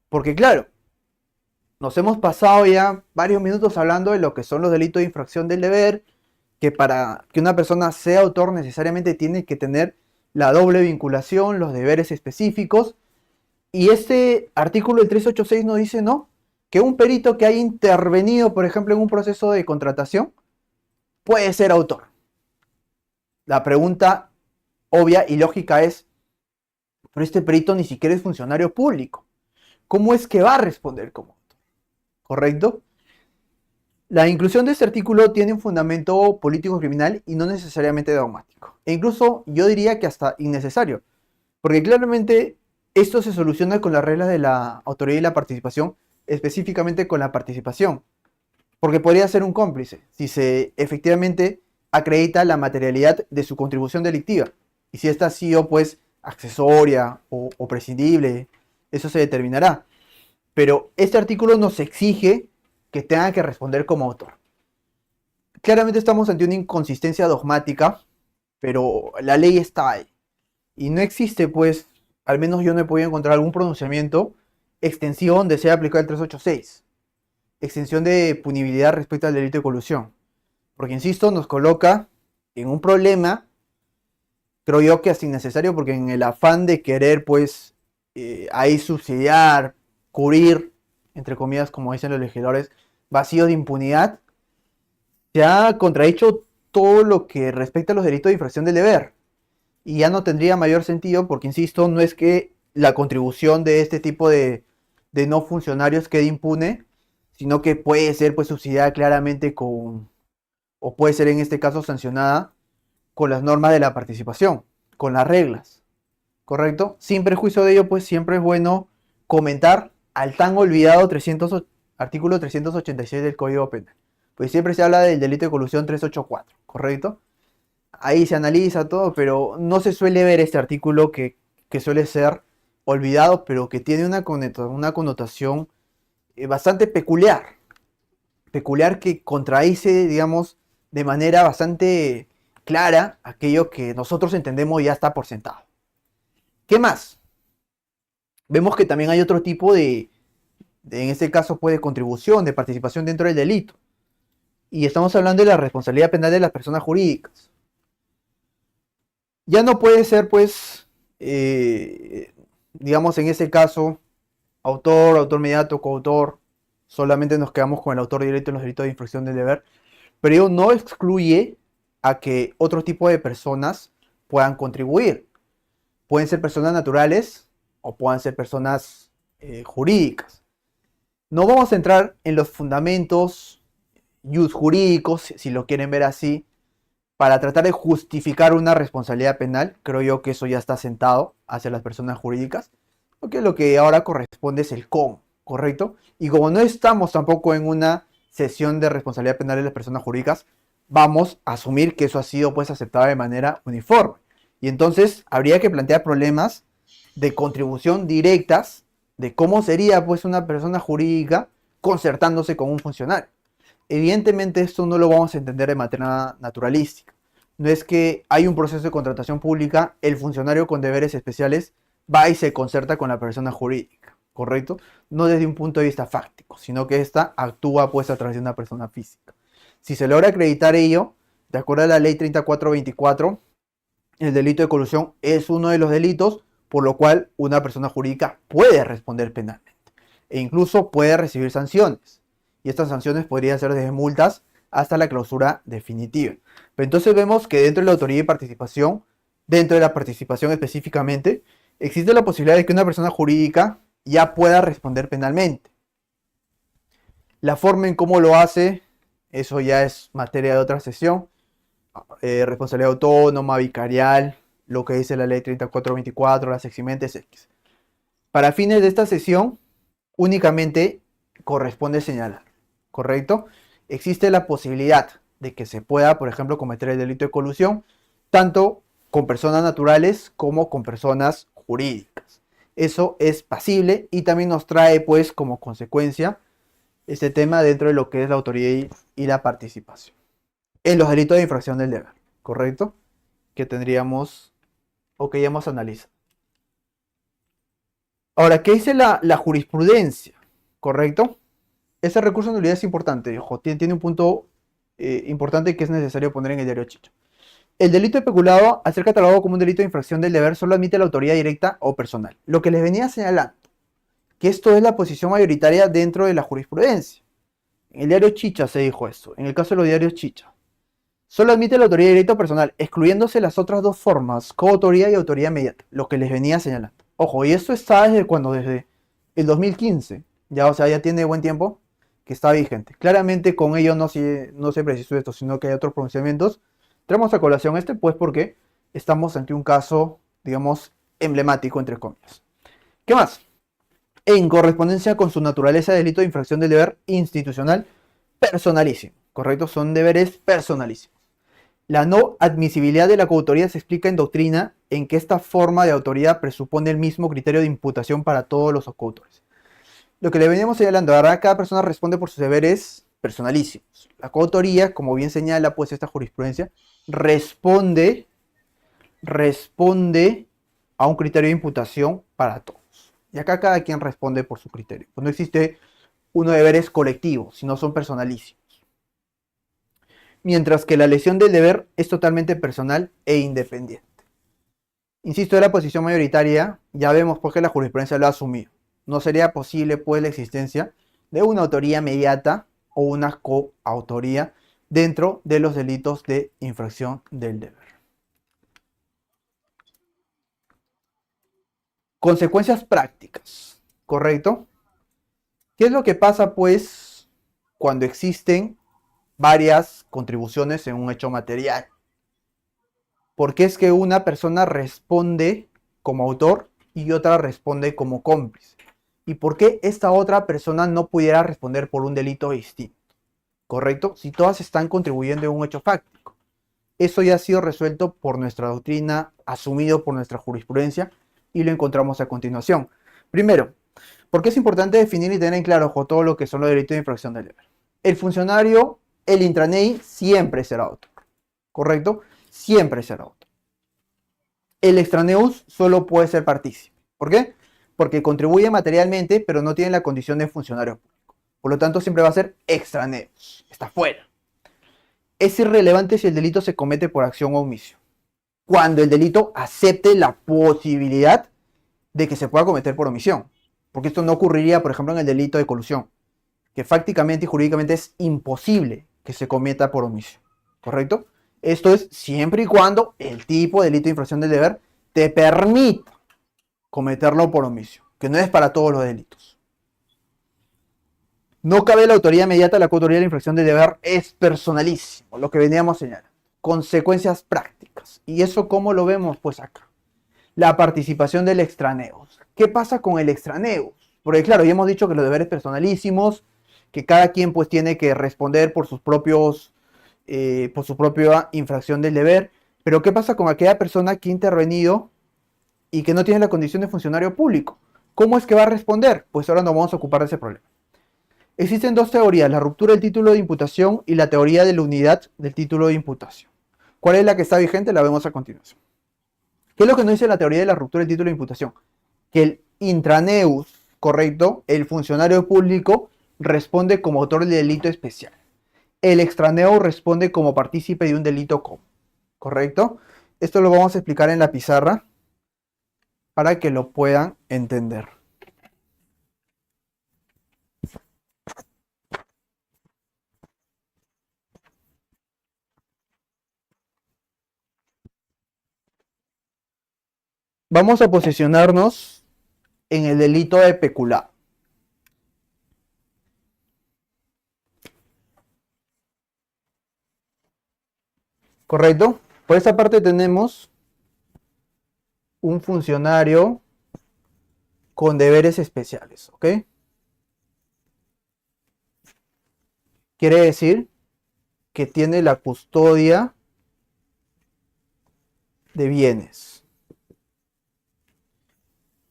porque claro, nos hemos pasado ya varios minutos hablando de lo que son los delitos de infracción del deber, que para que una persona sea autor necesariamente tiene que tener la doble vinculación, los deberes específicos, y este artículo del 386 nos dice, no, que un perito que haya intervenido, por ejemplo, en un proceso de contratación, puede ser autor. La pregunta obvia y lógica es, pero este perito ni siquiera es funcionario público. ¿Cómo es que va a responder como autor? ¿Correcto? La inclusión de este artículo tiene un fundamento político-criminal y no necesariamente dogmático. E incluso yo diría que hasta innecesario. Porque claramente esto se soluciona con las reglas de la autoría y la participación, específicamente con la participación. Porque podría ser un cómplice si se efectivamente acredita la materialidad de su contribución delictiva. Y si esta ha sido pues accesoria o prescindible, eso se determinará. pero este artículo nos exige que tenga que responder como autor. Claramente estamos ante una inconsistencia dogmática, pero la ley está ahí. Y no existe, pues, al menos yo no he podido encontrar algún pronunciamiento extensivo donde sea aplicado el 386. Extensión de punibilidad respecto al delito de colusión. Porque, insisto, nos coloca en un problema, creo yo que es innecesario, porque en el afán de querer, pues, ahí subsidiar, cubrir, entre comillas, como dicen los legisladores, vacíos de impunidad, se ha contradicho todo lo que respecta a los delitos de infracción del deber. Y ya no tendría mayor sentido porque, insisto, no es que la contribución de este tipo de no funcionarios quede impune, sino que puede ser, pues, subsidiada claramente o puede ser en este caso sancionada con las normas de la participación, con las reglas, ¿correcto? Sin perjuicio de ello, pues siempre es bueno comentar al tan olvidado artículo 386 del Código Penal. Pues siempre se habla del delito de colusión 384, ¿correcto? Ahí se analiza todo, pero no se suele ver este artículo que suele ser olvidado, pero que tiene una connotación bastante peculiar que contradice, digamos, de manera bastante clara aquello que nosotros entendemos ya está por sentado. ¿Qué más? Vemos que también hay otro tipo en este caso, pues, de contribución, de participación dentro del delito. Y estamos hablando de la responsabilidad penal de las personas jurídicas. Ya no puede ser, pues, digamos, en ese caso, autor mediato, coautor, solamente nos quedamos con el autor directo en los delitos de infracción del deber, pero ello no excluye a que otro tipo de personas puedan contribuir. Pueden ser personas naturales o puedan ser personas jurídicas. No vamos a entrar en los fundamentos jurídicos, si lo quieren ver así, para tratar de justificar una responsabilidad penal. Creo yo que eso ya está sentado hacia las personas jurídicas, porque lo que ahora corresponde es el cómo, ¿correcto? Y como no estamos tampoco en una sesión de responsabilidad penal de las personas jurídicas, vamos a asumir que eso ha sido, pues, aceptado de manera uniforme. Y entonces habría que plantear problemas de contribución directas de cómo sería, pues, una persona jurídica concertándose con un funcionario. Evidentemente esto no lo vamos a entender de manera naturalística. No es que hay un proceso de contratación pública, el funcionario con deberes especiales va y se concerta con la persona jurídica, ¿correcto? No desde un punto de vista fáctico, sino que ésta actúa, pues, a través de una persona física. Si se logra acreditar ello, de acuerdo a la ley 3424, el delito de colusión es uno de los delitos por lo cual una persona jurídica puede responder penalmente e incluso puede recibir sanciones. Y estas sanciones podrían ser desde multas hasta la clausura definitiva. Pero entonces vemos que dentro de la autoría y participación, dentro de la participación específicamente, existe la posibilidad de que una persona jurídica ya pueda responder penalmente. La forma en cómo lo hace, eso ya es materia de otra sesión. Responsabilidad autónoma, vicarial, lo que dice la ley 3424, las eximentes X. Para fines de esta sesión, únicamente corresponde señalar, ¿correcto? Existe la posibilidad de que se pueda, por ejemplo, cometer el delito de colusión, tanto con personas naturales como con personas jurídicas. Eso es pasible y también nos trae, pues, como consecuencia este tema dentro de lo que es la autoría y la participación en los delitos de infracción del deber, ¿correcto? Que tendríamos o que ya hemos analizado. Ahora, ¿qué dice la jurisprudencia? ¿Correcto? Ese recurso de nulidad es importante, ojo, tiene un punto importante que es necesario poner en el diario Chicha. El delito de peculado, al ser catalogado como un delito de infracción del deber, solo admite la autoría directa o personal. Lo que les venía señalando, que esto es la posición mayoritaria dentro de la jurisprudencia. En el diario Chicha se dijo esto, en el caso de los diarios Chicha. Solo admite la autoría directa o personal, excluyéndose las otras dos formas, coautoría y autoría inmediata, lo que les venía señalando. Ojo, y esto está desde cuando, desde el 2015, ya, o sea, ya tiene buen tiempo que está vigente. Claramente con ello no se precisó esto, sino que hay otros pronunciamientos. Traemos a colación este, pues, porque estamos ante un caso, digamos, emblemático, entre comillas. ¿Qué más? En correspondencia con su naturaleza de delito de infracción del deber institucional personalísimo, ¿correcto? Son deberes personalísimos. La no admisibilidad de la coautoría se explica en doctrina en que esta forma de autoría presupone el mismo criterio de imputación para todos los coautores. Lo que le veníamos señalando, ahora cada persona responde por sus deberes personalísimos. La coautoría, como bien señala pues esta jurisprudencia, responde a un criterio de imputación para todos. Y acá cada quien responde por su criterio. Pues no existe uno de deberes colectivos, sino son personalísimos. Mientras que la lesión del deber es totalmente personal e independiente. Insisto, de la posición mayoritaria, ya vemos por qué la jurisprudencia lo ha asumido. No sería posible pues la existencia de una autoría mediata o una coautoría dentro de los delitos de infracción del deber. Consecuencias prácticas, ¿correcto? ¿Qué es lo que pasa pues cuando existen varias contribuciones en un hecho material? ¿Por qué es que una persona responde como autor y otra responde como cómplice? ¿Y por qué esta otra persona no pudiera responder por un delito distinto? ¿Correcto? Si todas están contribuyendo en un hecho fáctico. Eso ya ha sido resuelto por nuestra doctrina, asumido por nuestra jurisprudencia, y lo encontramos a continuación. Primero, ¿por qué es importante definir y tener en claro todo lo que son los delitos de infracción del deber? El funcionario, el intranei, siempre será autor. ¿Correcto? Siempre será autor. El extraneus solo puede ser partícipe. ¿Por qué? Porque contribuye materialmente, pero no tiene la condición de funcionario público. Por lo tanto, siempre va a ser extraneus. Está fuera. Es irrelevante si el delito se comete por acción o omisión. Cuando el delito acepte la posibilidad de que se pueda cometer por omisión. Porque esto no ocurriría, por ejemplo, en el delito de colusión, que fácticamente y jurídicamente es imposible que se cometa por omisión. ¿Correcto? Esto es siempre y cuando el tipo de delito de infracción del deber te permita cometerlo por omisión, que no es para todos los delitos. No cabe la autoría inmediata, la coautoría de la infracción del deber es personalísimo, lo que veníamos señalando. Consecuencias prácticas. ¿Y eso cómo lo vemos? Pues acá. La participación del extraneus. ¿Qué pasa con el extraneus? Porque claro, ya hemos dicho que los deberes personalísimos, que cada quien pues tiene que responder por sus propios, por su propia infracción del deber. Pero ¿qué pasa con aquella persona que ha intervenido y que no tiene la condición de funcionario público? ¿Cómo es que va a responder? Pues ahora nos vamos a ocupar de ese problema. Existen dos teorías, la ruptura del título de imputación y la teoría de la unidad del título de imputación. ¿Cuál es la que está vigente? La vemos a continuación. ¿Qué es lo que nos dice la teoría de la ruptura del título de imputación? Que el intraneus, correcto, el funcionario público responde como autor del delito especial. El extraneus responde como partícipe de un delito común, ¿correcto? Esto lo vamos a explicar en la pizarra para que lo puedan entender. Vamos a posicionarnos en el delito de peculado. ¿Correcto? Por esa parte tenemos un funcionario con deberes especiales, ¿ok? Quiere decir que tiene la custodia de bienes.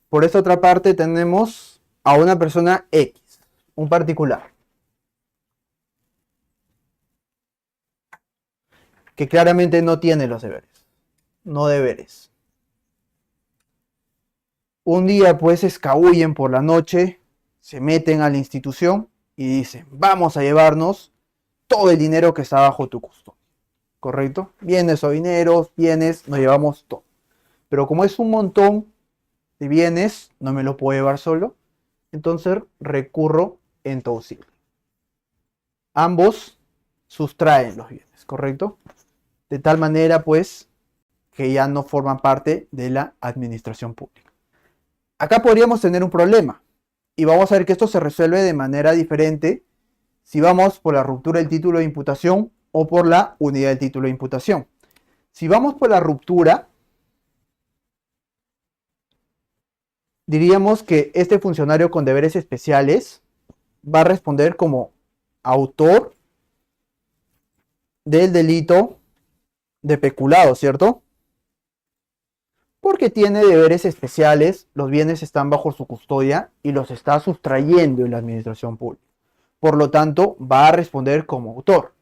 Por esta otra parte tenemos a una persona X, un particular, que claramente no tiene los deberes, no deberes. Un día pues escabullen por la noche, se meten a la institución y dicen, vamos a llevarnos todo el dinero que está bajo tu custodia, ¿correcto? Bienes o dineros, bienes, nos llevamos todo. Pero como es un montón de bienes, no me lo puedo llevar solo, entonces recurro en tu auxilio. Ambos sustraen los bienes, ¿correcto? De tal manera pues que ya no forman parte de la administración pública. Acá podríamos tener un problema y vamos a ver que esto se resuelve de manera diferente si vamos por la ruptura del título de imputación o por la unidad del título de imputación. Si vamos por la ruptura, diríamos que este funcionario con deberes especiales va a responder como autor del delito de peculado, ¿cierto? porque tiene deberes especiales, los bienes están bajo su custodia y los está sustrayendo en la administración pública. Por lo tanto, va a responder como autor.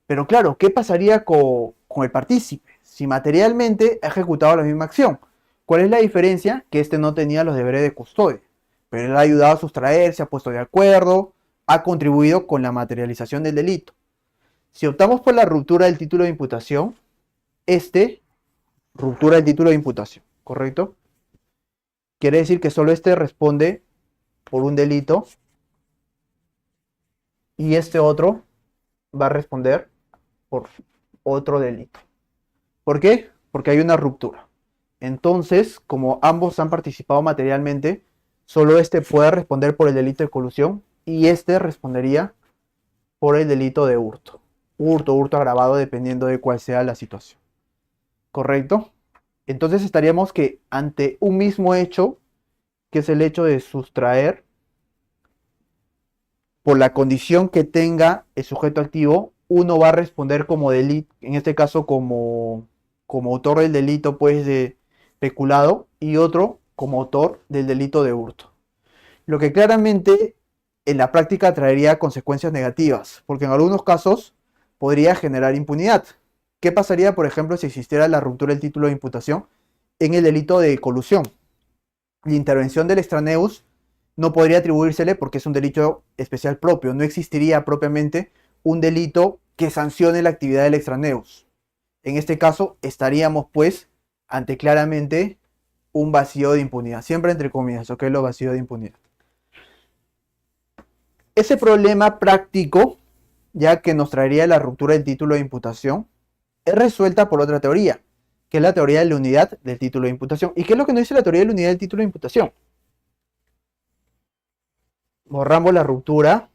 Pero claro, ¿qué pasaría con el partícipe? Si materialmente ha ejecutado la misma acción. ¿Cuál es la diferencia? Que este no tenía los deberes de custodia, pero él ha ayudado a sustraer, se ha puesto de acuerdo, ha contribuido con la materialización del delito. Si optamos por la ruptura del título de imputación, ruptura del título de imputación, ¿correcto? Quiere decir que solo este responde por un delito y este otro va a responder por otro delito. ¿Por qué? Porque hay una ruptura. Entonces, como ambos han participado materialmente, solo este puede responder por el delito de colusión y este respondería por el delito de hurto. Hurto agravado, dependiendo de cuál sea la situación. ¿Correcto? Entonces estaríamos que ante un mismo hecho, que es el hecho de sustraer, por la condición que tenga el sujeto activo, uno va a responder como delito, en este caso como autor del delito pues de peculado y otro como autor del delito de hurto. Lo que claramente en la práctica traería consecuencias negativas, porque en algunos casos podría generar impunidad. ¿Qué pasaría, por ejemplo, si existiera la ruptura del título de imputación en el delito de colusión? La intervención del extraneus no podría atribuírsele porque es un delito especial propio. No existiría propiamente un delito que sancione la actividad del extraneus. En este caso estaríamos pues ante claramente un vacío de impunidad. Siempre entre comillas, ¿ok? Lo vacío de impunidad. Ese problema práctico, ya que nos traería la ruptura del título de imputación, es resuelta por otra teoría, que es la teoría de la unidad del título de imputación. ¿Y qué es lo que nos dice la teoría de la unidad del título de imputación? Borramos la ruptura.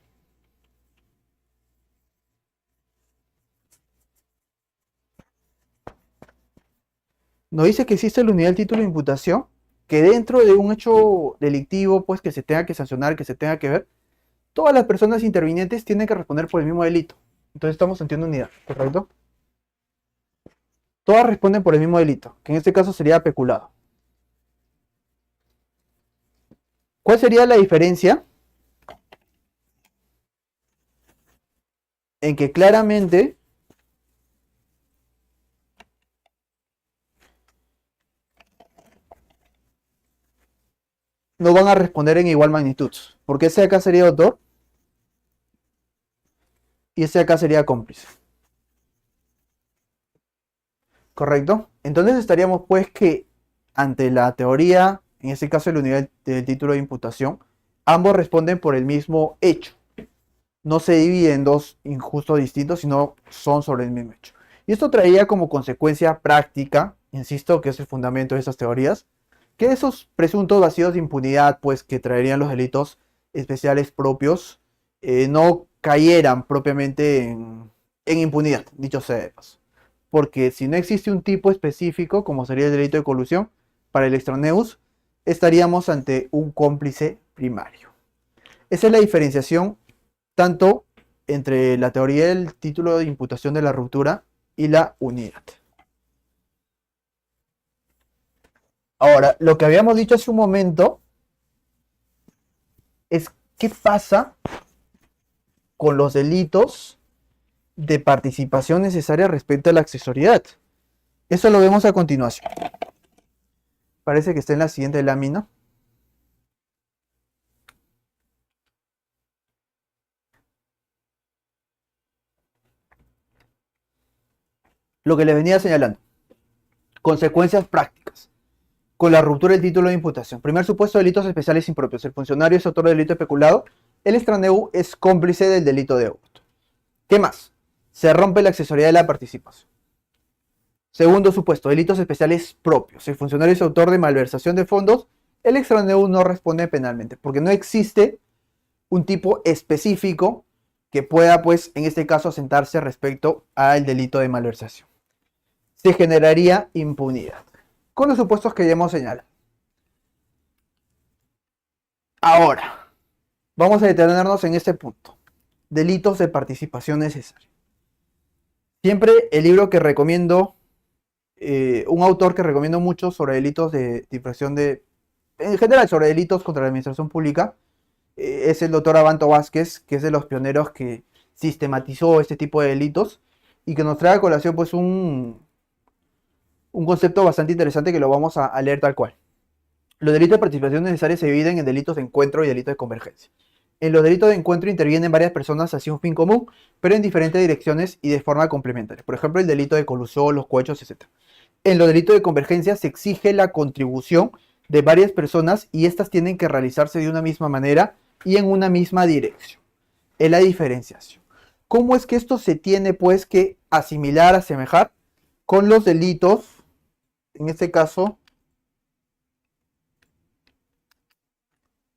Nos dice que existe la unidad del título de imputación, que dentro de un hecho delictivo, pues que se tenga que sancionar, que se tenga que ver, todas las personas intervinientes tienen que responder por el mismo delito. Entonces estamos entiendo unidad, ¿correcto? Todas responden por el mismo delito, que en este caso sería peculado. ¿Cuál sería la diferencia? En que claramente no van a responder en igual magnitud, porque ese acá sería autor y ese acá sería cómplice. ¿Correcto? Entonces estaríamos pues que ante la teoría, en este caso de la unidad del título de imputación, ambos responden por el mismo hecho. No se dividen en dos injustos distintos, sino son sobre el mismo hecho. Y esto traería como consecuencia práctica, insisto, que es el fundamento de esas teorías, que esos presuntos vacíos de impunidad, pues que traerían los delitos especiales propios, no cayeran propiamente en impunidad, dicho sea de paso. Porque si no existe un tipo específico, como sería el delito de colusión, para el extraneus, estaríamos ante un cómplice primario. Esa es la diferenciación tanto entre la teoría del título de imputación de la ruptura y la unidad. Ahora, lo que habíamos dicho hace un momento es qué pasa con los delitos de participación necesaria respecto a la accesoriedad. Eso lo vemos a continuación. Parece que está en la siguiente lámina. Lo que les venía señalando. Consecuencias prácticas. Con la ruptura del título de imputación. Primer supuesto, delitos especiales impropios. El funcionario es autor del delito de peculado. El extraneu es cómplice del delito de hurto. ¿Qué más? Se rompe la accesoriedad de la participación. Segundo supuesto, delitos especiales propios. El funcionario es autor de malversación de fondos. El extraneu no responde penalmente, porque no existe un tipo específico que pueda, pues, en este caso, asentarse respecto al delito de malversación. Se generaría impunidad, con los supuestos que ya hemos señalado. Ahora, vamos a detenernos en este punto. Delitos de participación necesaria. Siempre el libro que recomiendo un autor que recomiendo mucho sobre delitos de infracción en general sobre delitos contra la administración pública, es el doctor Abanto Vázquez, que es de los pioneros que sistematizó este tipo de delitos y que nos trae a colación pues un concepto bastante interesante que lo vamos a leer tal cual. Los delitos de participación necesaria se dividen en delitos de encuentro y delitos de convergencia. En los delitos de encuentro intervienen varias personas hacia un fin común, pero en diferentes direcciones y de forma complementaria. Por ejemplo, el delito de colusión, los cohechos, etc. En los delitos de convergencia se exige la contribución de varias personas y estas tienen que realizarse de una misma manera y en una misma dirección. Es la diferenciación. ¿Cómo es que esto se tiene pues que asimilar, asemejar con los delitos, en este caso,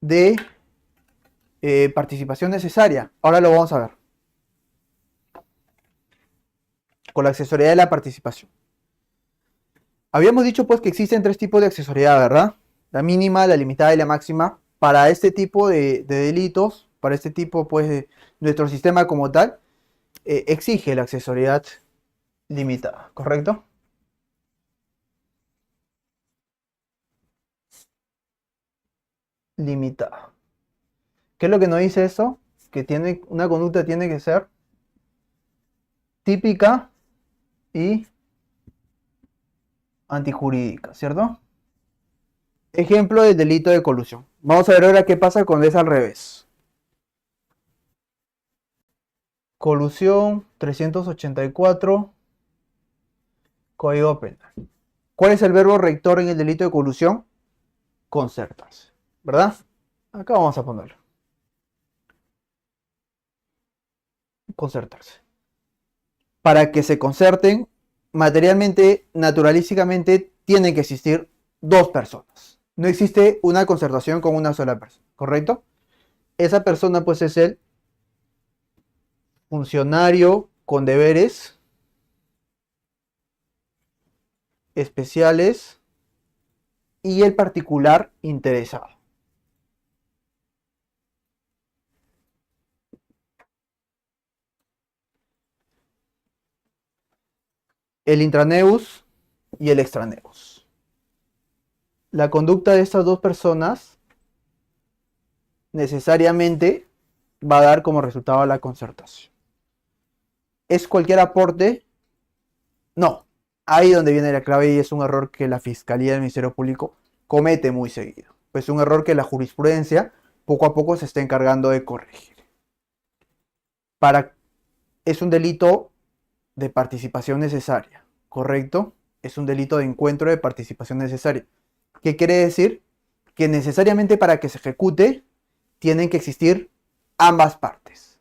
de participación necesaria? Ahora lo vamos a ver. Con la accesoriedad de la participación. Habíamos dicho pues que existen tres tipos de accesoriedad, ¿verdad? La mínima, la limitada y la máxima. Para este tipo de delitos, para este tipo pues de nuestro sistema como tal, exige la accesoriedad limitada, ¿correcto? Limitada. ¿Qué es lo que nos dice eso? Que una conducta tiene que ser típica y antijurídica, ¿cierto? Ejemplo del delito de colusión. Vamos a ver ahora qué pasa cuando es al revés. Colusión 384, Código Penal. ¿Cuál es el verbo rector en el delito de colusión? Concertarse, ¿verdad? Acá vamos a ponerlo. Concertarse. Para que se concerten, materialmente, naturalísticamente, tienen que existir dos personas. No existe una concertación con una sola persona, ¿correcto? Esa persona pues es el funcionario con deberes especiales y el particular interesado. El intraneus y el extraneus. La conducta de estas dos personas necesariamente va a dar como resultado la concertación. ¿Es cualquier aporte? No. Ahí donde viene la clave y es un error que la Fiscalía del Ministerio Público comete muy seguido. Pues un error que la jurisprudencia poco a poco se está encargando de corregir. Es un delito de participación necesaria, ¿correcto? Es un delito de encuentro de participación necesaria. ¿Qué quiere decir? Que necesariamente para que se ejecute tienen que existir ambas partes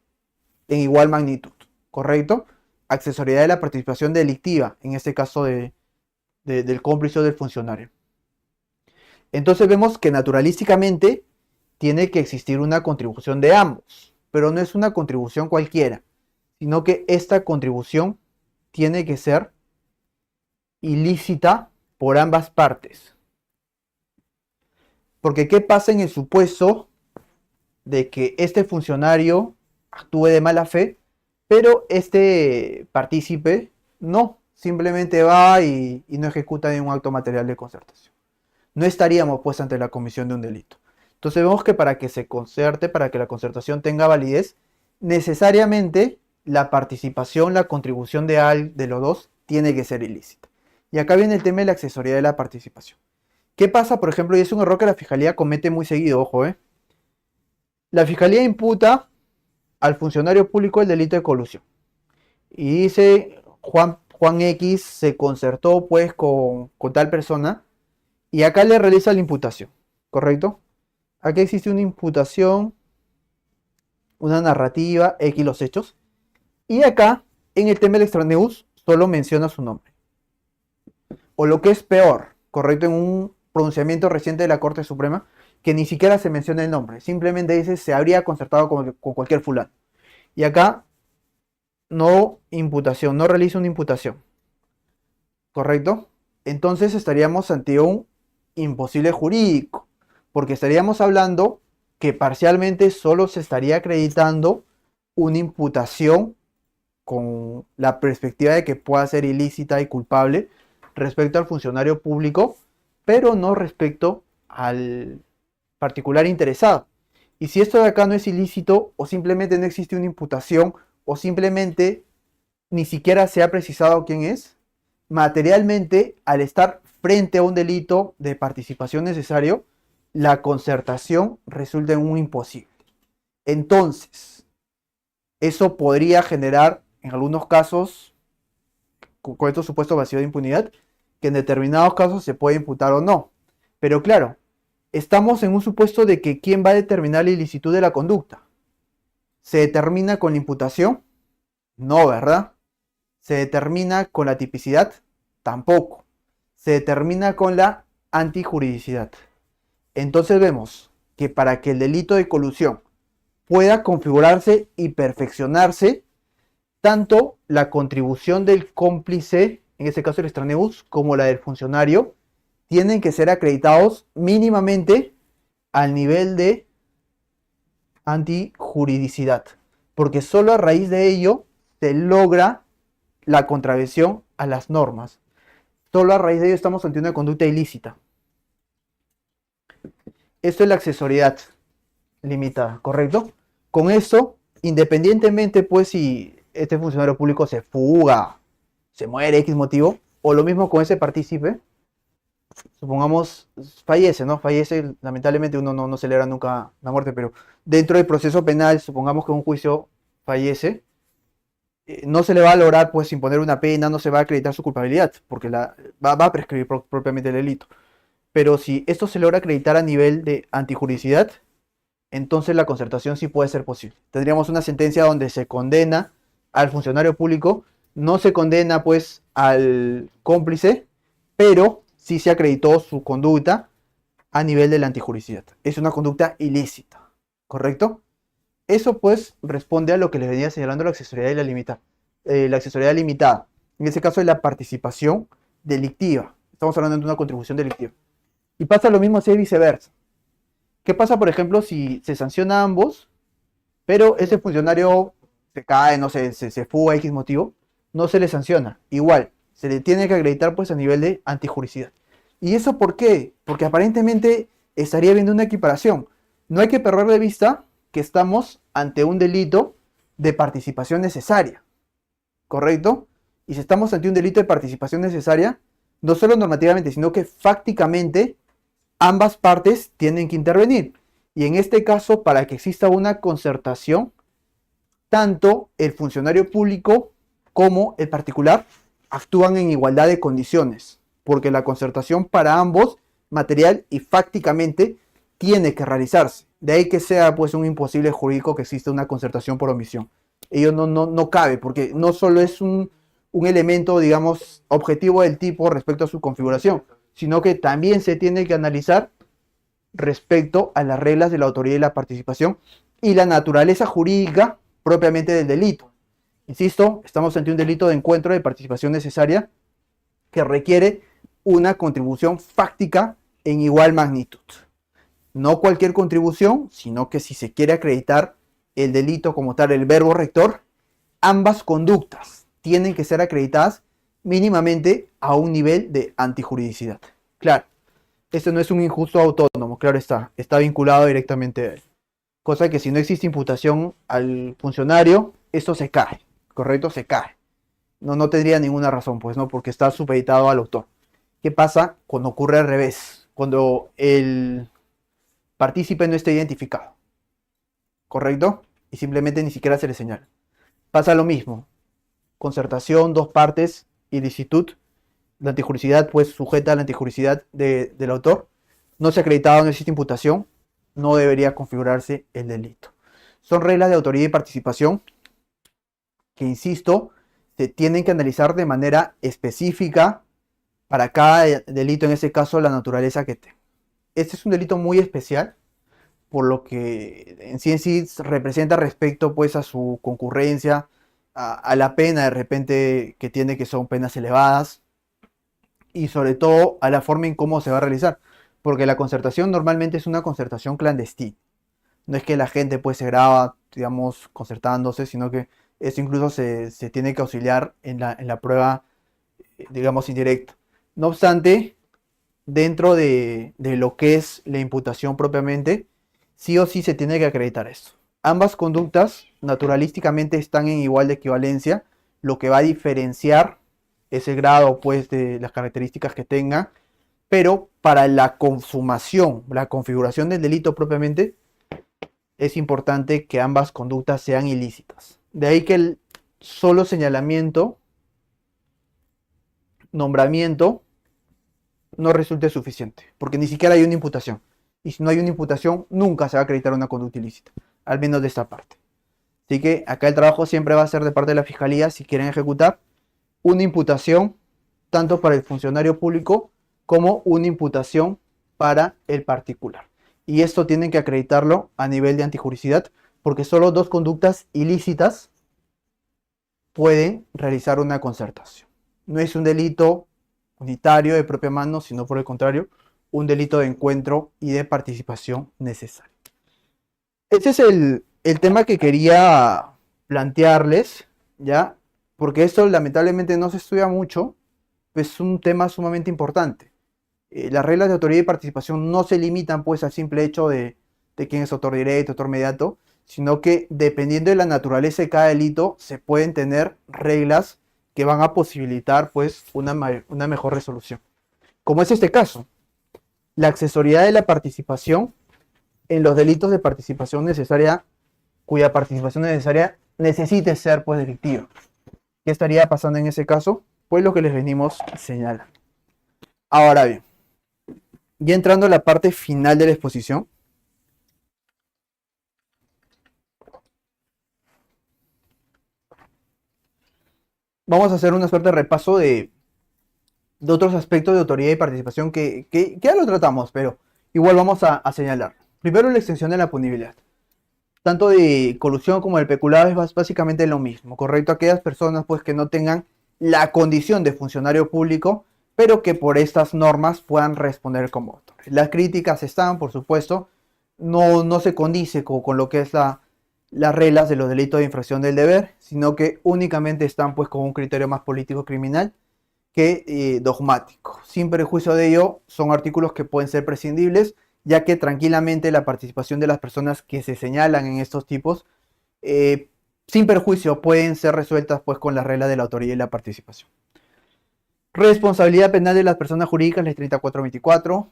en igual magnitud, ¿correcto? Accesoriedad de la participación delictiva, en este caso del cómplice o del funcionario. Entonces vemos que naturalísticamente tiene que existir una contribución de ambos, pero no es una contribución cualquiera, sino que esta contribución tiene que ser ilícita por ambas partes. Porque ¿qué pasa en el supuesto de que este funcionario actúe de mala fe, pero este partícipe no, simplemente va y no ejecuta ningún acto material de concertación? No estaríamos pues ante la comisión de un delito. Entonces vemos que para que se concerte, para que la concertación tenga validez, necesariamente la participación, la contribución de los dos tiene que ser ilícita. Y acá viene el tema de la accesoriedad de la participación. ¿Qué pasa, por ejemplo? Y es un error que la Fiscalía comete muy seguido, ojo, La Fiscalía imputa al funcionario público el delito de colusión. Y dice, Juan X se concertó pues con tal persona y acá le realiza la imputación, ¿correcto? Aquí existe una imputación, una narrativa, X los hechos. Y acá, en el tema del extraneus, solo menciona su nombre. O lo que es peor, ¿correcto? En un pronunciamiento reciente de la Corte Suprema, que ni siquiera se menciona el nombre. Simplemente dice, se habría concertado con cualquier fulano. Y acá, no imputación, no realiza una imputación. ¿Correcto? Entonces estaríamos ante un imposible jurídico. Porque estaríamos hablando que parcialmente solo se estaría acreditando una imputación con la perspectiva de que pueda ser ilícita y culpable, respecto al funcionario público, pero no respecto al particular interesado. Y si esto de acá no es ilícito, o simplemente no existe una imputación, o simplemente ni siquiera se ha precisado quién es, materialmente, al estar frente a un delito de participación necesario, la concertación resulta en un imposible. Entonces, eso podría generar, en algunos casos, con estos supuestos vacíos de impunidad, que en determinados casos se puede imputar o no. Pero claro, estamos en un supuesto de que ¿quién va a determinar la ilicitud de la conducta? ¿Se determina con la imputación? No, ¿verdad? ¿Se determina con la tipicidad? Tampoco. Se determina con la antijuridicidad. Entonces vemos que para que el delito de colusión pueda configurarse y perfeccionarse, tanto la contribución del cómplice, en este caso el extraneus, como la del funcionario, tienen que ser acreditados mínimamente al nivel de antijuridicidad, porque solo a raíz de ello se logra la contravención a las normas. Solo a raíz de ello estamos ante una conducta ilícita. Esto es la accesoriedad limitada, ¿correcto? Con esto, independientemente pues si este funcionario público se fuga, se muere X motivo, o lo mismo con ese partícipe, supongamos fallece, ¿no? Fallece, lamentablemente uno no celebra nunca la muerte, pero dentro del proceso penal, supongamos que un juicio fallece, no se le va a lograr pues imponer una pena, no se va a acreditar su culpabilidad, porque va a prescribir propiamente el delito. Pero si esto se logra acreditar a nivel de antijuridicidad, entonces la concertación sí puede ser posible. Tendríamos una sentencia donde se condena al funcionario público, no se condena pues al cómplice, pero sí se acreditó su conducta a nivel de la antijuridicidad. Es una conducta ilícita, ¿correcto? Eso pues responde a lo que les venía señalando la accesoriedad y la accesoriedad limitada. En ese caso es la participación delictiva. Estamos hablando de una contribución delictiva. Y pasa lo mismo si es viceversa. ¿Qué pasa, por ejemplo, si se sanciona a ambos, pero ese funcionario se cae, no sé, se fuga X motivo, no se le sanciona? Igual, se le tiene que acreditar pues a nivel de antijuridicidad. ¿Y eso por qué? Porque aparentemente estaría habiendo una equiparación. No hay que perder de vista que estamos ante un delito de participación necesaria, ¿correcto? Y si estamos ante un delito de participación necesaria, no solo normativamente, sino que fácticamente ambas partes tienen que intervenir. Y en este caso, para que exista una concertación, tanto el funcionario público como el particular actúan en igualdad de condiciones, porque la concertación para ambos, material y fácticamente, tiene que realizarse. De ahí que sea pues un imposible jurídico que exista una concertación por omisión. Ello no cabe, porque no solo es un elemento, digamos, objetivo del tipo respecto a su configuración, sino que también se tiene que analizar respecto a las reglas de la autoría y la participación y la naturaleza jurídica propiamente del delito. Insisto, estamos ante un delito de encuentro de participación necesaria que requiere una contribución fáctica en igual magnitud. No cualquier contribución, sino que si se quiere acreditar el delito como tal, el verbo rector, ambas conductas tienen que ser acreditadas mínimamente a un nivel de antijuridicidad. Claro, esto no es un injusto autónomo, claro está vinculado directamente a él. Cosa que si no existe imputación al funcionario, esto se cae, ¿correcto? Se cae. No tendría ninguna razón, pues, ¿no? Porque está supeditado al autor. ¿Qué pasa cuando ocurre al revés? Cuando el partícipe no está identificado, ¿correcto? Y simplemente ni siquiera se le señala. Pasa lo mismo. Concertación, dos partes, ilicitud. La antijuridicidad, pues, sujeta a la antijuridicidad del autor. No se ha acreditado, no existe imputación. No debería configurarse el delito. Son reglas de autoría y participación que, insisto, se tienen que analizar de manera específica para cada delito, en este caso la naturaleza que tenga. Este es un delito muy especial, por lo que en sí representa respecto pues a su concurrencia, a la pena de repente que tiene, que son penas elevadas, y sobre todo a la forma en cómo se va a realizar, porque la concertación normalmente es una concertación clandestina. No es que la gente pues se graba, digamos, concertándose, sino que eso incluso se tiene que auxiliar en la prueba, digamos, indirecta. No obstante, dentro de lo que es la imputación propiamente, sí o sí se tiene que acreditar esto. Ambas conductas naturalísticamente están en igual de equivalencia, lo que va a diferenciar es el grado pues de las características que tenga, pero para la consumación, la configuración del delito propiamente, es importante que ambas conductas sean ilícitas. De ahí que el solo señalamiento, nombramiento, no resulte suficiente, porque ni siquiera hay una imputación. Y si no hay una imputación, nunca se va a acreditar una conducta ilícita, al menos de esta parte. Así que acá el trabajo siempre va a ser de parte de la Fiscalía, si quieren ejecutar, una imputación tanto para el funcionario público como una imputación para el particular. Y esto tienen que acreditarlo a nivel de antijuricidad, porque solo dos conductas ilícitas pueden realizar una concertación. No es un delito unitario de propia mano, sino por el contrario, un delito de encuentro y de participación necesaria. Ese es el tema que quería plantearles, ¿ya? Porque esto lamentablemente no se estudia mucho, es un tema sumamente importante. Las reglas de autoría y participación no se limitan pues al simple hecho de quién es autor directo, autor mediato, sino que dependiendo de la naturaleza de cada delito se pueden tener reglas que van a posibilitar pues una mejor resolución. Como es este caso, la accesoriedad de la participación en los delitos de participación necesaria, cuya participación necesaria necesite ser pues delictiva. ¿Qué estaría pasando en ese caso? Pues lo que les venimos señalando. Ahora bien, ya entrando a la parte final de la exposición, vamos a hacer una suerte de repaso de otros aspectos de autoridad y participación que ya lo tratamos, pero igual vamos a señalar. Primero, la extensión de la punibilidad. Tanto de colusión como del peculado es básicamente lo mismo, ¿correcto? Aquellas personas pues que no tengan la condición de funcionario público, pero que por estas normas puedan responder como autores. Las críticas están, por supuesto, no se condice con lo que es las reglas de los delitos de infracción del deber, sino que únicamente están pues con un criterio más político criminal que dogmático. Sin perjuicio de ello, son artículos que pueden ser prescindibles, ya que tranquilamente la participación de las personas que se señalan en estos tipos, eh, sin perjuicio, pueden ser resueltas pues con las reglas de la autoría y la participación. Responsabilidad penal de las personas jurídicas, ley 3424.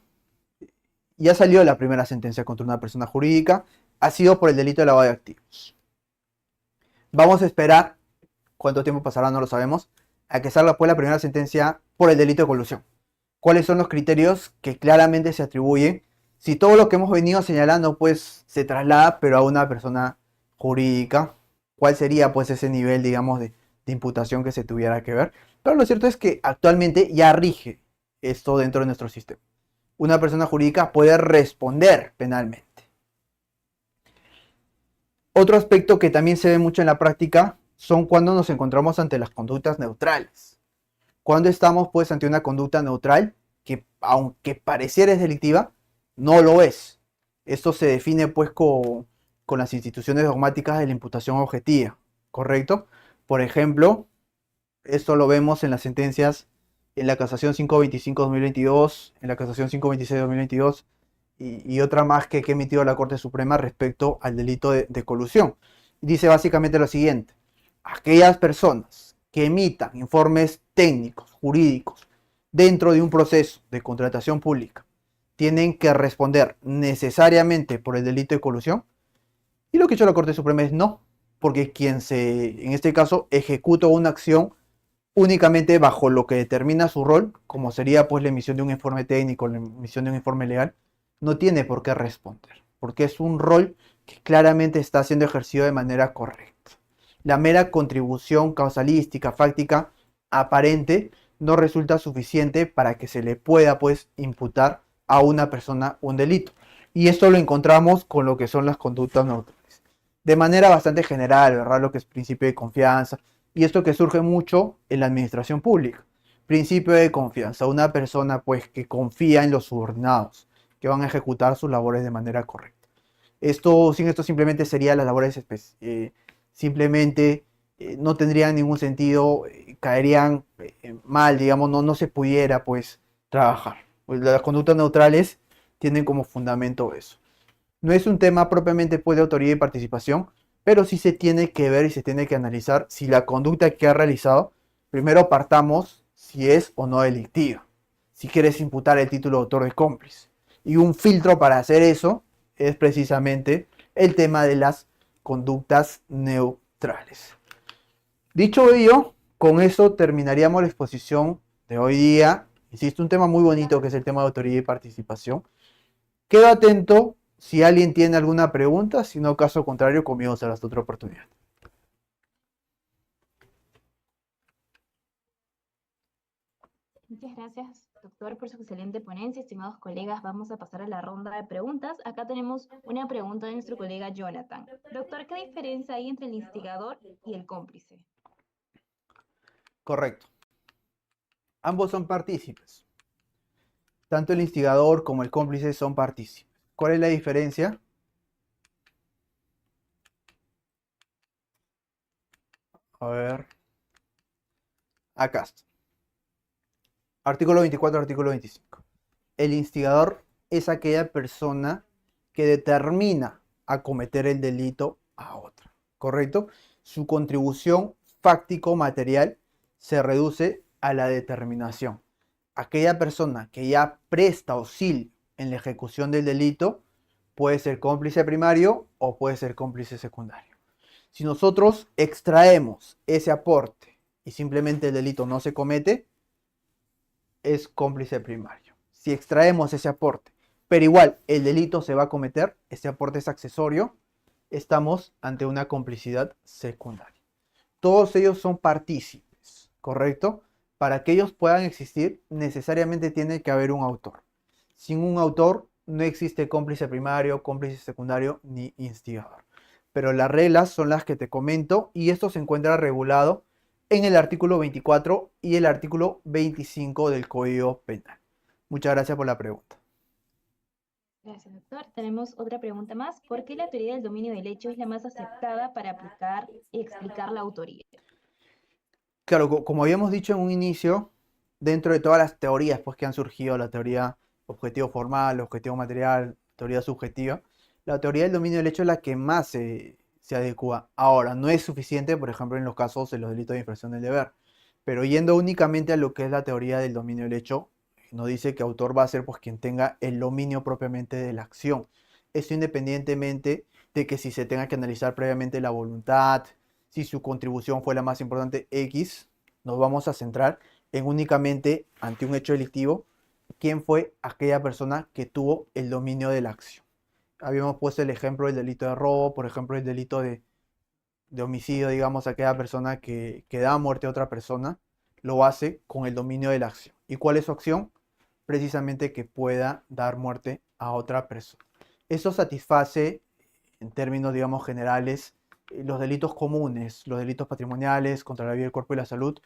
Ya salió la primera sentencia contra una persona jurídica, ha sido por el delito de lavado de activos. Vamos a esperar, cuánto tiempo pasará no lo sabemos, a que salga pues la primera sentencia por el delito de colusión. ¿Cuáles son los criterios que claramente se atribuyen? Si todo lo que hemos venido señalando pues se traslada pero a una persona jurídica, ¿cuál sería pues ese nivel digamos de imputación que se tuviera que ver? Pero lo cierto es que actualmente ya rige esto dentro de nuestro sistema. Una persona jurídica puede responder penalmente. Otro aspecto que también se ve mucho en la práctica son cuando nos encontramos ante las conductas neutrales. Cuando estamos pues ante una conducta neutral que aunque pareciera es delictiva, no lo es. Esto se define pues con las instituciones dogmáticas de la imputación objetiva, ¿correcto? Por ejemplo, esto lo vemos en las sentencias en la casación 525-2022, en la casación 526-2022 y otra más que emitió la Corte Suprema respecto al delito de colusión. Dice básicamente lo siguiente: aquellas personas que emitan informes técnicos, jurídicos, dentro de un proceso de contratación pública, tienen que responder necesariamente por el delito de colusión. Y lo que ha hecho la Corte Suprema es no, porque quien en este caso, ejecuta una acción únicamente bajo lo que determina su rol, como sería pues la emisión de un informe técnico, la emisión de un informe legal, no tiene por qué responder, porque es un rol que claramente está siendo ejercido de manera correcta. La mera contribución causalística, fáctica, aparente, no resulta suficiente para que se le pueda pues imputar a una persona un delito. Y esto lo encontramos con lo que son las conductas neutrales. De manera bastante general, ¿verdad? Lo que es principio de confianza. Y esto que surge mucho en la administración pública. Principio de confianza. Una persona pues que confía en los subordinados, que van a ejecutar sus labores de manera correcta. Sin esto simplemente serían las labores simplemente no tendrían ningún sentido, caerían mal, digamos, no se pudiera pues trabajar. Pues las conductas neutrales tienen como fundamento eso. No es un tema propiamente pues de autoría y participación, pero sí se tiene que ver y se tiene que analizar si la conducta que ha realizado, primero partamos si es o no delictiva, si quieres imputar el título de autor de cómplice. Y un filtro para hacer eso es precisamente el tema de las conductas neutrales. Dicho ello, con eso terminaríamos la exposición de hoy día. Existe un tema muy bonito que es el tema de autoría y participación. Quedo atento si alguien tiene alguna pregunta, si no, caso contrario, conmigo será hasta otra oportunidad. Muchas gracias, doctor, por su excelente ponencia. Estimados colegas, vamos a pasar a la ronda de preguntas. Acá tenemos una pregunta de nuestro colega Jonathan. Doctor, ¿qué diferencia hay entre el instigador y el cómplice? Correcto. Ambos son partícipes. Tanto el instigador como el cómplice son partícipes. ¿Cuál es la diferencia? A ver. Acá está. Artículo 24, artículo 25. El instigador es aquella persona que determina a cometer el delito a otra. ¿Correcto? Su contribución fáctico-material se reduce a la determinación. Aquella persona que ya presta auxilio en la ejecución del delito puede ser cómplice primario o puede ser cómplice secundario. Si nosotros extraemos ese aporte y simplemente el delito no se comete, es cómplice primario. Si extraemos ese aporte, pero igual el delito se va a cometer, ese aporte es accesorio, estamos ante una complicidad secundaria. Todos ellos son partícipes, ¿correcto? Para que ellos puedan existir, necesariamente tiene que haber un autor. Sin un autor no existe cómplice primario, cómplice secundario ni instigador. Pero las reglas son las que te comento y esto se encuentra regulado en el artículo 24 y el artículo 25 del Código Penal. Muchas gracias por la pregunta. Gracias, doctor. Tenemos otra pregunta más. ¿Por qué la teoría del dominio del hecho es la más aceptada para aplicar y explicar la autoría? Claro, como habíamos dicho en un inicio, dentro de todas las teorías pues, que han surgido, la teoría objetivo formal, objetivo material, teoría subjetiva, la teoría del dominio del hecho es la que más se adecua. Ahora, no es suficiente, por ejemplo, en los casos de los delitos de infracción del deber, pero yendo únicamente a lo que es la teoría del dominio del hecho, nos dice que autor va a ser pues, quien tenga el dominio propiamente de la acción. Esto independientemente de que si se tenga que analizar previamente la voluntad, si su contribución fue la más importante X, nos vamos a centrar en únicamente ante un hecho delictivo, quién fue aquella persona que tuvo el dominio de la acción. Habíamos puesto el ejemplo del delito de robo, por ejemplo, el delito de homicidio, digamos, aquella persona que da muerte a otra persona, lo hace con el dominio de la acción. ¿Y cuál es su acción? Precisamente que pueda dar muerte a otra persona. Eso satisface, en términos, digamos, generales, los delitos comunes, los delitos patrimoniales contra la vida, el cuerpo y la salud.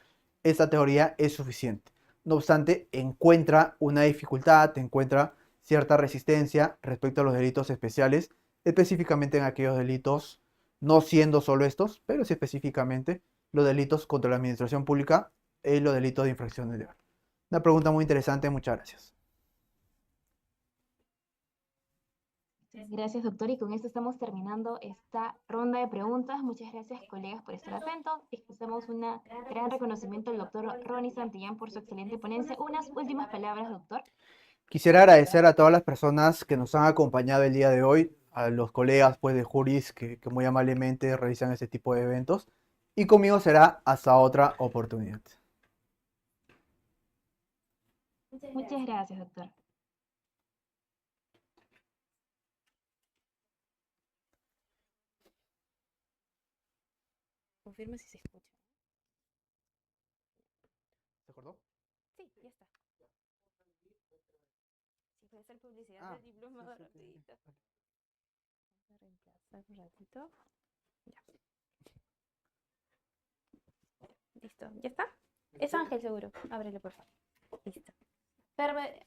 Esta teoría es suficiente. No obstante, encuentra una dificultad, encuentra cierta resistencia respecto a los delitos especiales, específicamente en aquellos delitos, no siendo solo estos, pero sí específicamente los delitos contra la administración pública y los delitos de infracción del deber. Una pregunta muy interesante, muchas gracias. Gracias, doctor. Y con esto estamos terminando esta ronda de preguntas. Muchas gracias, colegas, por estar atentos. Expresamos un gran reconocimiento al doctor Ronnie Santillán por su excelente ponencia. Unas últimas palabras, doctor. Quisiera agradecer a todas las personas que nos han acompañado el día de hoy, a los colegas pues, de Juris que muy amablemente realizan este tipo de eventos. Y conmigo será hasta otra oportunidad. Muchas gracias, doctor. Confirma si se escucha. ¿Se acordó? Sí, ya está. Si puede ser publicidad del diplomado rapidito. Vamos a reemplazar un ratito. Ya. Listo. ¿Ya está? Es Ángel seguro. Ábrele, por favor. Listo.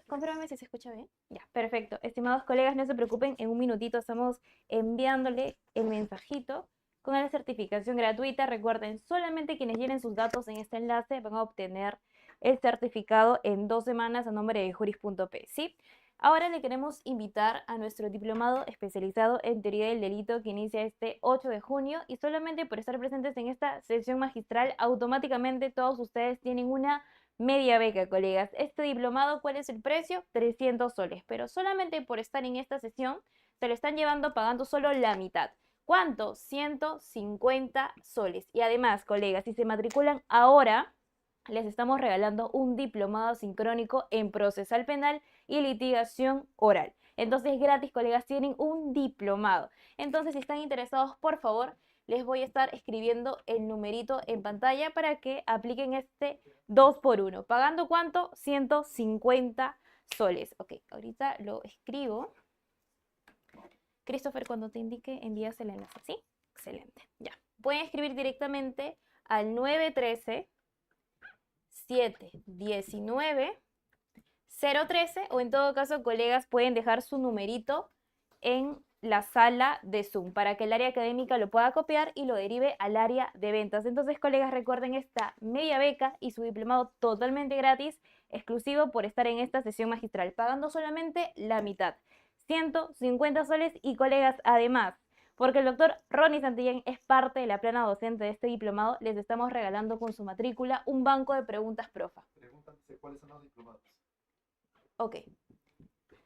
Confírmame si se escucha bien. Ya, perfecto. Estimados colegas, no se preocupen, en un minutito estamos enviándole el mensajito con la certificación gratuita. Recuerden, solamente quienes llenen sus datos en este enlace van a obtener el certificado en 2 semanas a nombre de juris.p, ¿sí? Ahora le queremos invitar a nuestro diplomado especializado en teoría del delito que inicia este 8 de junio y solamente por estar presentes en esta sesión magistral, automáticamente todos ustedes tienen una media beca, colegas. Este diplomado, ¿cuál es el precio? 300 soles, pero solamente por estar en esta sesión se lo están llevando pagando solo la mitad. ¿Cuánto? 150 soles. Y además, colegas, si se matriculan ahora, les estamos regalando un diplomado sincrónico en procesal penal y litigación oral. Entonces, gratis, colegas, tienen un diplomado. Entonces, si están interesados, por favor, les voy a estar escribiendo el numerito en pantalla para que apliquen este 2 por 1. ¿Pagando cuánto? 150 soles. Ok, ahorita lo escribo. Christopher, cuando te indique, envías el enlace, ¿sí? Excelente. Ya. Pueden escribir directamente al 913-719-013 o en todo caso, colegas, pueden dejar su numerito en la sala de Zoom para que el área académica lo pueda copiar y lo derive al área de ventas. Entonces, colegas, recuerden esta media beca y su diplomado totalmente gratis, exclusivo por estar en esta sesión magistral, pagando solamente la mitad, 150 soles. Y colegas, además, porque el doctor Ronnie Santillán es parte de la plana docente de este diplomado, les estamos regalando con su matrícula un banco de preguntas profa. Pregúntate cuáles son los diplomados. Ok,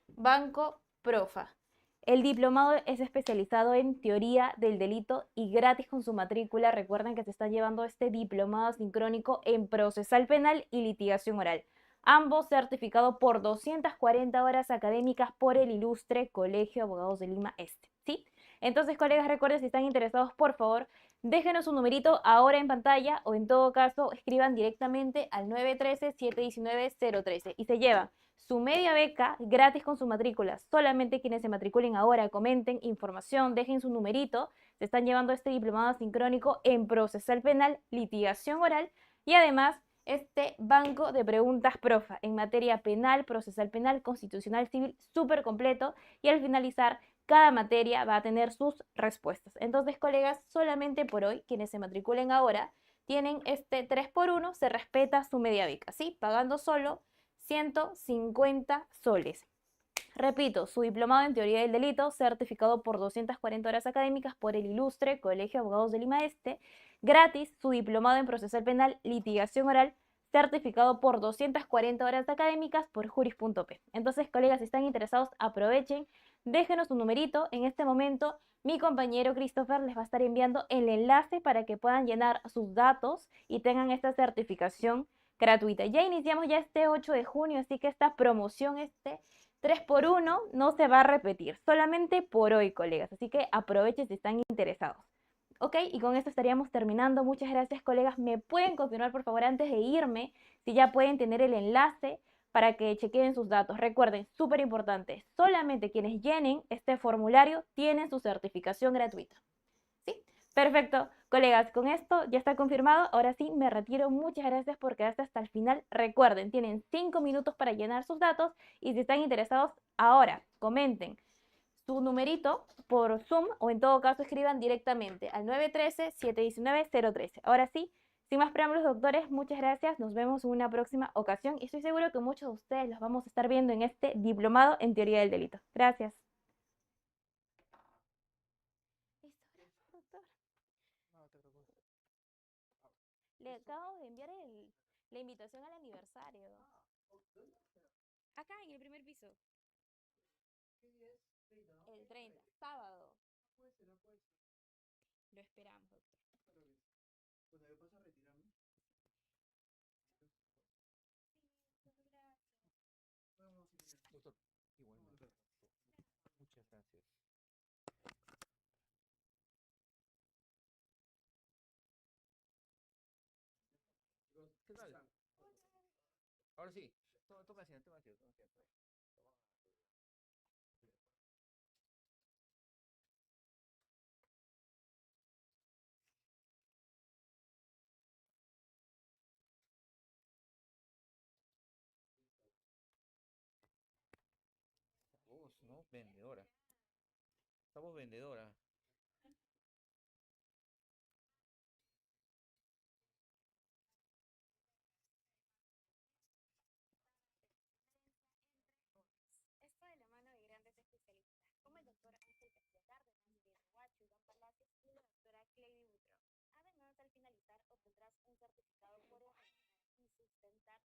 banco profa. El diplomado es especializado en teoría del delito y gratis con su matrícula. Recuerden que se está llevando este diplomado sincrónico en procesal penal y litigación oral. Ambos certificados por 240 horas académicas por el ilustre Colegio de Abogados de Lima Este, ¿sí? Entonces, colegas, recuerden, si están interesados, por favor, déjenos un numerito ahora en pantalla o en todo caso, escriban directamente al 913-719-013 y se llevan su media beca gratis con su matrícula. Solamente quienes se matriculen ahora, comenten información, dejen su numerito, se están llevando este diplomado sincrónico en procesal penal, litigación oral y además este banco de preguntas profa en materia penal, procesal penal, constitucional, civil, súper completo y al finalizar cada materia va a tener sus respuestas. Entonces, colegas, solamente por hoy, quienes se matriculen ahora, tienen este 3 por 1, se respeta su media beca, ¿sí? Pagando solo 150 soles. Repito, su diplomado en teoría del delito, certificado por 240 horas académicas por el ilustre Colegio de Abogados de Lima Este, gratis su diplomado en procesal penal, litigación oral, certificado por 240 horas académicas por juris.p. Entonces, colegas, si están interesados, aprovechen, déjenos un numerito. En este momento, mi compañero Christopher les va a estar enviando el enlace para que puedan llenar sus datos y tengan esta certificación gratuita. Ya iniciamos ya este 8 de junio, así que esta promoción, este 3 por 1 no se va a repetir, solamente por hoy, colegas. Así que aprovechen si están interesados. Ok, y con esto estaríamos terminando. Muchas gracias, colegas. ¿Me pueden confirmar, por favor, antes de irme, si ya pueden tener el enlace para que chequeen sus datos? Recuerden, súper importante, solamente quienes llenen este formulario tienen su certificación gratuita. ¿Sí? Perfecto, colegas, con esto ya está confirmado. Ahora sí, me retiro. Muchas gracias por quedarse hasta el final. Recuerden, tienen 5 minutos para llenar sus datos y si están interesados, ahora comenten su numerito por Zoom o en todo caso escriban directamente al 913-719-013. Ahora sí, sin más preámbulos, doctores, muchas gracias. Nos vemos en una próxima ocasión y estoy seguro que muchos de ustedes los vamos a estar viendo en este diplomado en teoría del delito. Gracias. Doctor. Le acabo de enviar la invitación al aniversario. Acá en el primer piso. El 30, sábado. Lo esperamos, doctor. Doctor, igualmente. Muchas gracias. ¿Qué tal? Ahora sí. Toma asiento, toma asiento, toma asiento. Vos, ¿no? Vendedora. Estamos vendedora. Gracias, y la doctora Clady Woodrow. Además, al finalizar obtendrás un certificado por organizar y sustentar